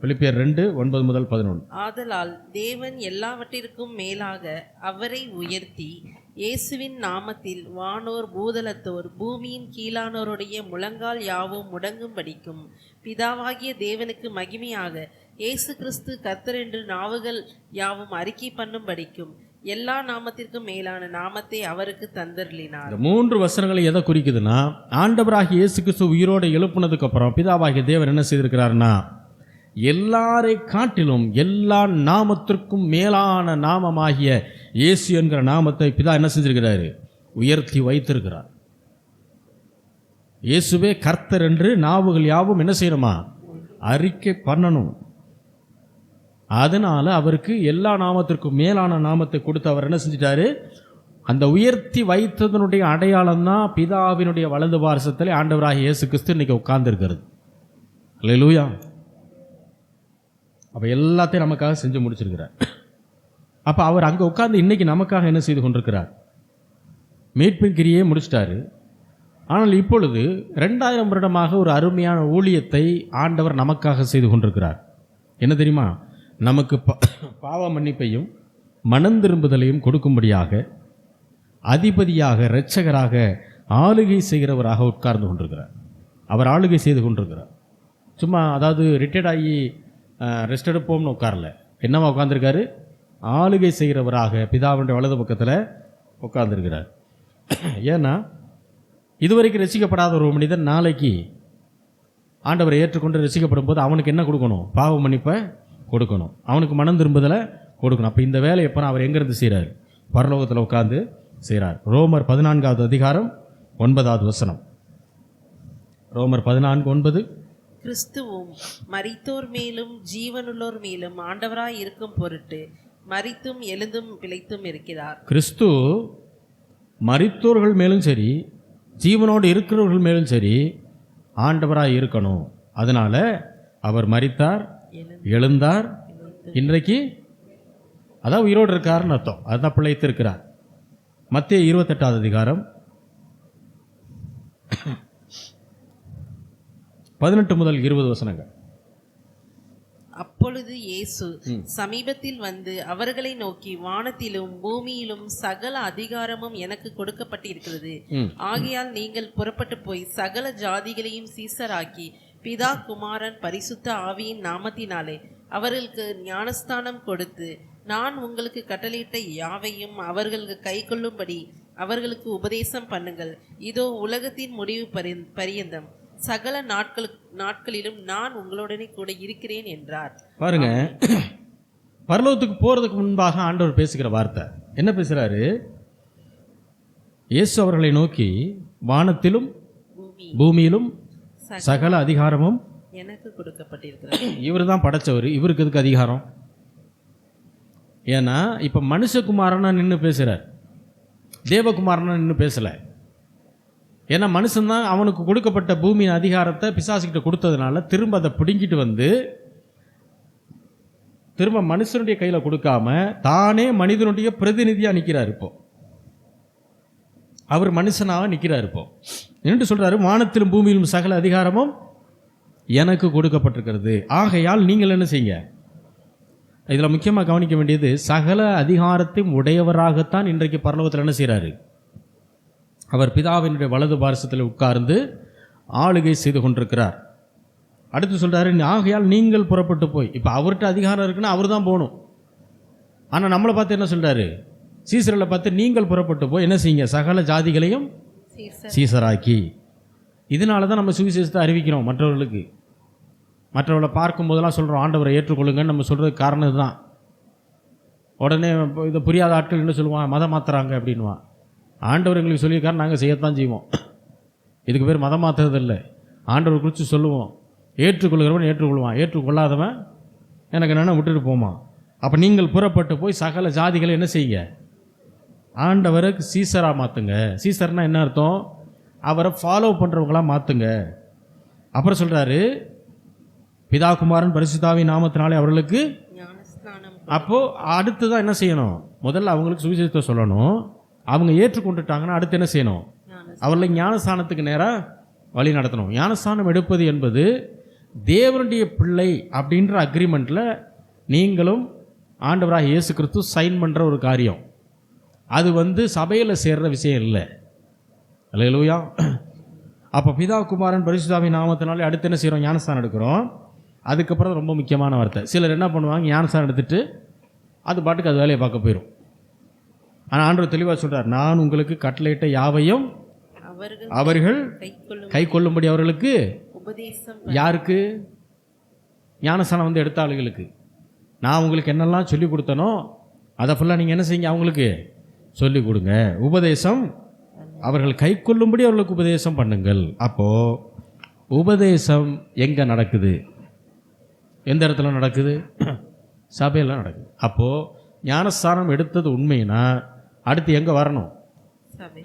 பிலிப்பியர் 2:9 முதல் 11. ஆதலால் தேவன் எல்லாவற்றிற்கும் மேலாக அவரை உயர்த்தி இயேசுவின் நாமத்தில் வானோர் பூதலத்தோர் பூமியின் கீழானோருடைய முழங்கால் யாவும் முடங்கும்படிக்கும் பிதாவாகிய தேவனுக்கு மகிமையாக இயேசு கிறிஸ்து கர்த்தர் என்று நாவுகள் யாவும் அறிக்கை பண்ணும்படிக்கும் எல்லா நாமத்திற்கும் மேலான நாமத்தை அவருக்கு தந்தருளினார். இந்த 3 வசனங்களை எதை குறிக்குதுன்னா, ஆண்டவராகிய இயேசு கிறிஸ்து உயிரோடு எழுப்புனதுக்கு அப்புறம் பிதாவாகிய தேவன் என்ன செய்திருக்கிறாருன்னா, எல்லாரை காட்டிலும் எல்லா நாமத்திற்கும் மேலான நாமமாகிய இயேசு என்கிற நாமத்தை பிதா என்ன செஞ்சிருக்கிறாரு? உயர்த்தி வைத்திருக்கிறார். இயேசுவே கர்த்தர் என்று நாவுகள் யாவும் என்ன செய்யணுமா? அறிக்கை பண்ணணும். அதனால அவருக்கு எல்லா நாமத்திற்கும் மேலான நாமத்தை கொடுத்து அவர் என்ன செஞ்சிட்டாரு? அந்த உயர்த்தி வைத்ததனுடைய அடையாளம் தான் பிதாவினுடைய வலது பார்சத்தில் ஆண்டவராகிய இயேசு கிறிஸ்து இன்னைக்கு உட்கார்ந்துருக்கிறது. அல்லேலூயா. அப்போ எல்லாத்தையும் நமக்காக செஞ்சு முடிச்சிருக்கிறார். அப்போ அவர் அங்கே உட்கார்ந்து இன்னைக்கு நமக்காக என்ன செய்து கொண்டிருக்கிறார்? மீட்பின் கிரியை முடிச்சிட்டாரு. ஆனால் இப்பொழுது 2000 வருடமாக ஒரு அருமையான ஊழியத்தை ஆண்டவர் நமக்காக செய்து கொண்டிருக்கிறார். என்ன தெரியுமா? நமக்கு பாவ மன்னிப்பையும் மனம் திரும்புதலையும் கொடுக்கும்படியாக அதிபதியாக, இரட்சகராக, ஆளுகை செய்கிறவராக உட்கார்ந்து கொண்டிருக்கிறார். அவர் ஆளுகை செய்து கொண்டிருக்கிறார். சும்மா அதாவது ரிட்டையர்ட் ஆகி ரெஸ்ட் எடுப்போம்னு உட்காரல. என்னவா உட்கார்ந்துருக்காரு? ஆளுகை செய்கிறவராக பிதாவுடைய வலது பக்கத்தில் உட்கார்ந்துருக்கிறார். ஏன்னா இதுவரைக்கும் ரசிக்கப்படாத ஒரு மனிதன் நாளைக்கு ஆண்டவரை ஏற்றுக்கொண்டு ரசிக்கப்படும் போது அவனுக்கு என்ன கொடுக்கணும்? பாவ மன்னிப்பை கொடுக்கணும், அவனுக்கு மனம் திரும்புதலை கொடுக்கணும். அப்போ இந்த வேலை எப்போ அவர் எங்கேருந்து செய்கிறார்? பரலோகத்தில் உட்கார்ந்து செய்கிறார். ரோமர் 14வது அதிகாரம் 9வது வசனம். ரோமர் 14:9. கிறிஸ்துவும் மரித்தோர் மேலும் ஜீவனுள்ளோர் மேலும் ஆண்டவராய் இருக்கும் பொருட்டு மரித்தும் எழுந்தும் பிழைத்தும் இருக்கிறார். கிறிஸ்து மரித்தோர்கள் மேலும் சரி, ஜீவனோடு இருக்கிறவர்கள் மேலும் சரி ஆண்டவராய் இருக்கணும். அதனால அவர் மரித்தார், எழுந்தார், இன்றைக்கு அதான் உயிரோடு இருக்காருன்னு அர்த்தம். அதுதான் பிழைத்து இருக்கிறார். மத்தேயு 28வது அதிகாரம் 18 முதல் 20 வசனங்கள். அப்பொழுது இயேசு சமீபத்தில் வந்து அவர்களை நோக்கி, வானத்திலும் பூமியிலும் சகல அதிகாரமும் எனக்கு கொடுக்கப்பட்டிருக்கிறது. ஆகையால் நீங்கள் புறப்பட்டு போய் சகல ஜாதிகளையும் சீசராக்கி பிதா, குமாரன், பரிசுத்த ஆவியின் நாமத்தினாலே அவர்களுக்கு ஞானஸ்தானம் கொடுத்து, நான் உங்களுக்கு கட்டளையிட்ட யாவையும் அவர்களுக்கு கை கொள்ளும்படி அவர்களுக்கு உபதேசம் பண்ணுங்கள். இதோ உலகத்தின் முடிவு பரியந்தம் சகல நாட்களிலும் நான் உங்களுடனே கூட இருக்கிறேன் என்றார். பாருங்க, பரலோகத்துக்கு போறதுக்கு முன்பாக ஆண்டவர் பேசுகிற வார்த்தை என்ன பேசுறாரு? இயேசு அவர்களை நோக்கி, வானத்திலும் பூமியிலும் சகல அதிகாரமும் எனக்கு கொடுக்கப்பட்டிருக்கிறது. இவர் தான் படைச்சவர், இவருக்கு எதுக்கு அதிகாரம்? ஏன்னா இப்ப மனுஷகுமாரனா நின்று பேசுறார், தேவகுமாரனா நின்று பேசல. ஏன்னா மனுஷன்தான் அவனுக்கு கொடுக்கப்பட்ட பூமியின் அதிகாரத்தை பிசாசுக்கிட்ட கொடுத்ததுனால திரும்ப அதை பிடுங்கிட்டு வந்து திரும்ப மனுஷனுடைய கையில் கொடுக்காம தானே மனிதனுடைய பிரதிநிதியாக நிற்கிறார். இப்போ அவர் மனுஷனாக நிற்கிறார். இப்போ என்று சொல்றாரு, வானத்திலும் பூமியிலும் சகல அதிகாரமும் எனக்கு கொடுக்கப்பட்டிருக்கிறது. ஆகையால் நீங்கள் என்ன செய்யுங்க? இதில் முக்கியமாக கவனிக்க வேண்டியது, சகல அதிகாரத்தையும் உடையவராகத்தான் இன்றைக்கு பரலோகத்தில் என்ன செய்கிறாரு? அவர் பிதாவினுடைய வலது பார்சத்தில் உட்கார்ந்து ஆளுகை செய்து கொண்டிருக்கிறார். அடுத்து சொல்றாரு, ஆகையால் நீங்கள் புறப்பட்டு போய். இப்போ அவர்கிட்ட அதிகாரம் இருக்குன்னா அவர் தான் போகணும். ஆனால் நம்மளை பார்த்து என்ன சொல்றாரு? சீசர்களை பார்த்து நீங்கள் புறப்பட்டு போய் என்ன செய்யுங்க? சகல ஜாதிகளையும் சீசராக்கி. இதனால தான் நம்ம சுவிசேஷத்தை அறிவிக்கிறோம் மற்றவர்களுக்கு. மற்றவர்களை பார்க்கும் போதெல்லாம் சொல்கிறோம் ஆண்டவரை ஏற்றுக்கொள்ளுங்கன்னு நம்ம சொல்கிறதுக்கு காரணம் இதுதான். உடனே இதை புரியாத ஆட்கள் என்ன சொல்லுவான்? மதம் மாற்றுறாங்க அப்படின்வான். ஆண்டவர் எங்களுக்கு சொல்லியிருக்காரு, நாங்கள் செய்யத்தான் செய்வோம். இதுக்கு பேர் மதம் மாற்றுறது இல்லை. ஆண்டவர் குறித்து சொல்லுவோம். ஏற்றுக்கொள்கிறவன் ஏற்றுக்கொள்வான், ஏற்றுக்கொள்ளாதவன் எனக்கு என்னென்ன விட்டுட்டு போமா. அப்போ நீங்கள் புறப்பட்டு போய் சகல ஜாதிகளை என்ன செய்யுங்க? ஆண்டவருக்கு சீசராக மாற்றுங்க. சீசர்னா என்ன அர்த்தம்? அவரை ஃபாலோ பண்ணுறவங்களாம் மாற்றுங்க. அப்புறம் சொல்கிறாரு, பிதா, குமாரன், பரிசுத்தாவின் நாமத்தினாலே அவர்களுக்கு. அப்போது அடுத்து தான் என்ன செய்யணும்? முதல்ல அவங்களுக்கு சுவிசேஷத்தை சொல்லணும். அவங்க ஏற்றுக்கொண்டுட்டாங்கன்னா அடுத்து என்ன செய்யணும்? அவர்களை ஞானஸ்தானத்துக்கு நேராக வழி நடத்தணும். ஞானஸ்தானம் எடுப்பது என்பது தேவனுடைய பிள்ளை அப்படின்ற அக்ரிமெண்ட்டில் நீங்களும் ஆண்டவராக இயேசு கிறிஸ்து சைன் பண்ணுற ஒரு காரியம். அது சபையில் சேர்ற விஷயம் இல்லை. அல்லேலூயா. அப்போ பிதா, குமாரன், பரிசுத்தாவின் நாமத்தினாலே அடுத்து என்ன செய்கிறோம்? ஞானஸ்தானம் எடுக்கிறோம். அதுக்கப்புறம் ரொம்ப முக்கியமான வார்த்தை, சிலர் என்ன பண்ணுவாங்க? ஞானஸ்தானம் எடுத்துட்டு அது பாட்டுக்கு அது வேலையை பார்க்க போயிடும். ஆனால் ஆண்டவர் தெளிவாக சொல்கிறார், நான் உங்களுக்கு கட்டளையிட்ட யாவையும் அவர்கள் கை கொள்ளும்படி அவர்களுக்கு உபதேசம். யாருக்கு? ஞானஸ்தானம் எடுத்த ஆளுகளுக்கு. நான் உங்களுக்கு என்னெல்லாம் சொல்லி கொடுத்தனோ அதை ஃபுல்லாக நீங்கள் என்ன செய்யுங்க? அவங்களுக்கு சொல்லி கொடுங்க. உபதேசம் அவர்கள் கை கொள்ளும்படி அவர்களுக்கு உபதேசம் பண்ணுங்கள். அப்போது உபதேசம் எங்கே நடக்குது? எந்த இடத்துல நடக்குது? சபையில் நடக்குது. அப்போது ஞானஸ்தானம் எடுத்தது உண்மைனா அடுத்து எங்கே வரணும்?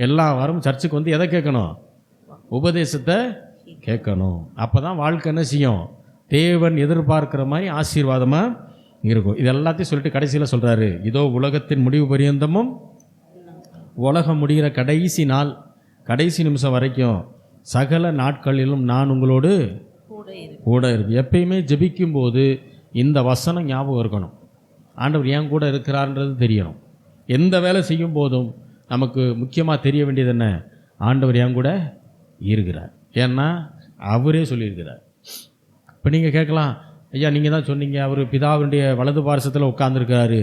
எல்லா வாரமும் சர்ச்சுக்கு வந்து எதை கேட்கணும்? உபதேசத்தை கேட்கணும். அப்போ தான் வாழ்க்கை என்ன செய்யும்? தேவன் எதிர்பார்க்குற மாதிரி ஆசீர்வாதமாக இருக்கும். இது எல்லாத்தையும் சொல்லிட்டு கடைசியில் சொல்கிறாரு, இதோ உலகத்தின் முடிவு பரியந்தமும், உலகம் முடிகிற கடைசி நாள், கடைசி நிமிஷம் வரைக்கும் சகல நாட்களிலும் நான் உங்களோடு கூட இருக்கு. எப்பயுமே ஜெபிக்கும் போது இந்த வசனம் ஞாபகம் இருக்கணும். ஆண்டவர் ஏன் கூட இருக்கிறார்ன்றது தெரியணும். எந்த வேலை செய்யும் போதும் நமக்கு முக்கியமாக தெரிய வேண்டியது என்ன? ஆண்டவர் என் கூட இருக்கிறார். ஏன்னா அவரே சொல்லியிருக்கிறார். இப்போ நீங்கள் கேட்கலாம், ஐயா நீங்கள் தான் சொன்னீங்க அவர் பிதாவுடைய வலது பார்சத்தில் உட்கார்ந்துருக்காரு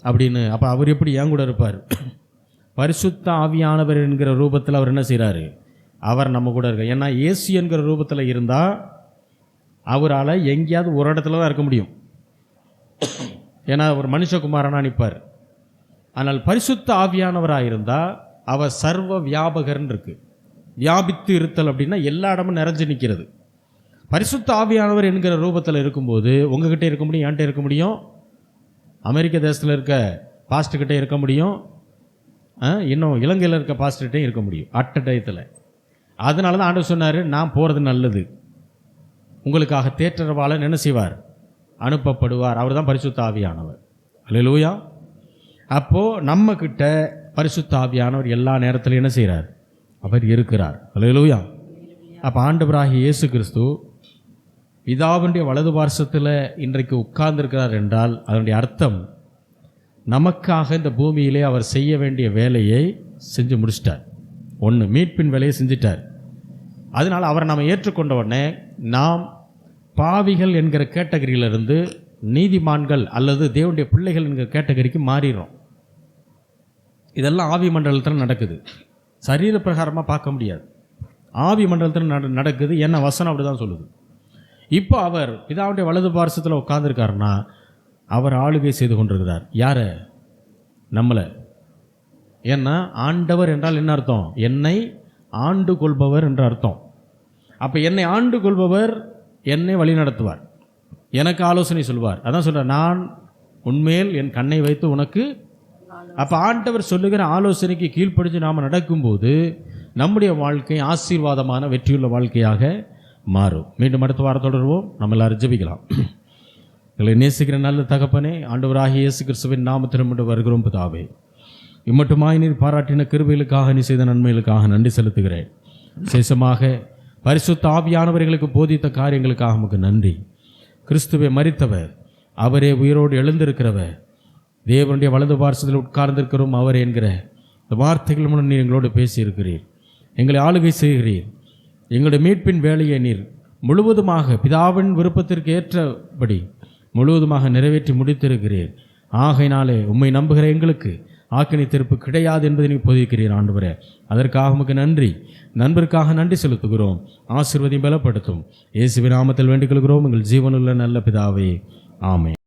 அப்படின்னு. அப்போ அவர் எப்படி என் கூட இருப்பார்? பரிசுத்த ஆவியானவர் என்கிற ரூபத்தில் அவர் என்ன செய்கிறாரு? அவர் நம்ம கூட இருக்கார். ஏன்னா இயேசு என்கிற ரூபத்தில் இருந்தால் அவரால் எங்கேயாவது ஒரு இடத்துல தான் இருக்க முடியும். ஏன்னா அவர் மனுஷகுமாரனாக நிற்பார். ஆனால் பரிசுத்த ஆவியானவராக இருந்தால் அவர் சர்வ வியாபகர்ன்னு இருக்குது. வியாபித்து இருத்தல் அப்படின்னா எல்லா இடமும் நிறைஞ்சு நிற்கிறது. பரிசுத்த ஆவியானவர் என்கிற ரூபத்தில் இருக்கும்போது உங்ககிட்ட இருக்க முடியும், என்கிட்ட இருக்க முடியும், அமெரிக்க தேசத்தில் இருக்க பாஸ்டர்கிட்ட இருக்க முடியும், இன்னும் இலங்கையில் இருக்க பாஸ்டர்கிட்டையும் இருக்க முடியும் அட்ட டயத்தில். அதனால தான் ஆண்டவர் சொன்னார், நான் போகிறது நல்லது, உங்களுக்காக தேற்றரவாளன் என்ன செய்வார்? அனுப்பப்படுவார். அவர் தான் பரிசுத்த ஆவியானவர். அல்லேலூயா. அப்போது நம்மக்கிட்ட பரிசுத்த ஆவியானவர் எல்லா நேரத்திலும் என்ன செய்கிறார்? அவர் இருக்கிறார். அல்லேலூயா. அப்போ ஆண்டவராகிய இயேசு கிறிஸ்து பிதாவுடைய வலது பார்சத்தில் இன்றைக்கு உட்கார்ந்திருக்கிறார் என்றால் அதனுடைய அர்த்தம் நமக்காக இந்த பூமியிலே அவர் செய்ய வேண்டிய வேலையை செஞ்சு முடிச்சிட்டார். ஒன்று, மீட்பின் வேலையை செஞ்சிட்டார். அதனால் அவரை நாம் ஏற்றுக்கொண்ட உடனே நாம் பாவிகள் என்கிற கேட்டகரியிலிருந்து நீதிமான்கள் அல்லது தேவனுடைய பிள்ளைகள் என்கிற கேட்டகரிக்கு மாறிடுறோம். இதெல்லாம் ஆவி மண்டலத்தில் நடக்குது. சரீர பிரகாரமாக பார்க்க முடியாது. ஆவி மண்டலத்தில் நடக்குது. என்ன வசனம் அப்படி தான் சொல்லுது. இப்போ அவர் பிதாவுடைய வலது பார்சத்தில் உட்கார்ந்துருக்காருன்னா அவர் ஆளுகை செய்து கொண்டிருக்கிறார். யாரை? நம்மளை. ஏன்னா ஆண்டவர் என்றால் என்ன அர்த்தம்? என்னை ஆண்டு கொள்பவர் என்ற அர்த்தம். அப்போ என்னை ஆண்டு கொள்பவர் என்னை வழி நடத்துவார், எனக்கு ஆலோசனை சொல்வார். அதான் சொல்கிறார், நான் உன்மேல் என் கண்ணை வைத்து உனக்கு. அப்போ ஆண்டவர் சொல்லுகிற ஆலோசனைக்கு கீழ்ப்படிஞ்சு நாம் நடக்கும்போது நம்முடைய வாழ்க்கை ஆசீர்வாதமான வெற்றியுள்ள வாழ்க்கையாக மாறும். மீண்டும் அடுத்த வாரம் தொடருவோம். நம்ம எல்லாரும் ஜெபிக்கலாம். எங்களை நேசிக்கிற நல்ல தகப்பனே, ஆண்டவராகிய இயேசு கிறிஸ்துவின் நாமத்தில் வருகிறோம் பிதாவே. இம்மட்டுமாய் நீர் பாராட்டின கிருபைகளுக்காக, நீ செய்த நன்மைகளுக்காக நன்றி செலுத்துகிறேன். விசேஷமாக பரிசுத்த ஆவியானவர்களுக்கு போதித்த காரியங்களுக்காக நமக்கு நன்றி. கிறிஸ்துவை மரித்தவர், அவரே உயிரோடு எழுந்திருக்கிறவர், தேவனுடைய வலது பார்சத்தில் உட்கார்ந்திருக்கிறோம் அவர் என்கிற இந்த வார்த்தைகள் மூலம் நீர் எங்களோடு பேசியிருக்கிறீர். எங்களை ஆளுகை செய்கிறீர். எங்களுடைய மீட்பின் வேலையை நீர் முழுவதுமாக பிதாவின் விருப்பத்திற்கு ஏற்றபடி முழுவதுமாக நிறைவேற்றி முடித்திருக்கிறீர். ஆகையினாலே உம்மை நம்புகிற எங்களுக்கு ஆக்கினை தீர்ப்பு கிடையாது என்பதை நீ போதிக்கிறீர் ஆண்டவரே. அதற்காக உமக்கு நன்றி. நண்பருக்காக நன்றி செலுத்துகிறோம். ஆசீர்வதியும் பலப்படுத்தும். இயேசுவின் நாமத்தில் வேண்டிக் கொள்கிறோம் எங்கள் ஜீவனுள்ள நல்ல பிதாவே. ஆமென்.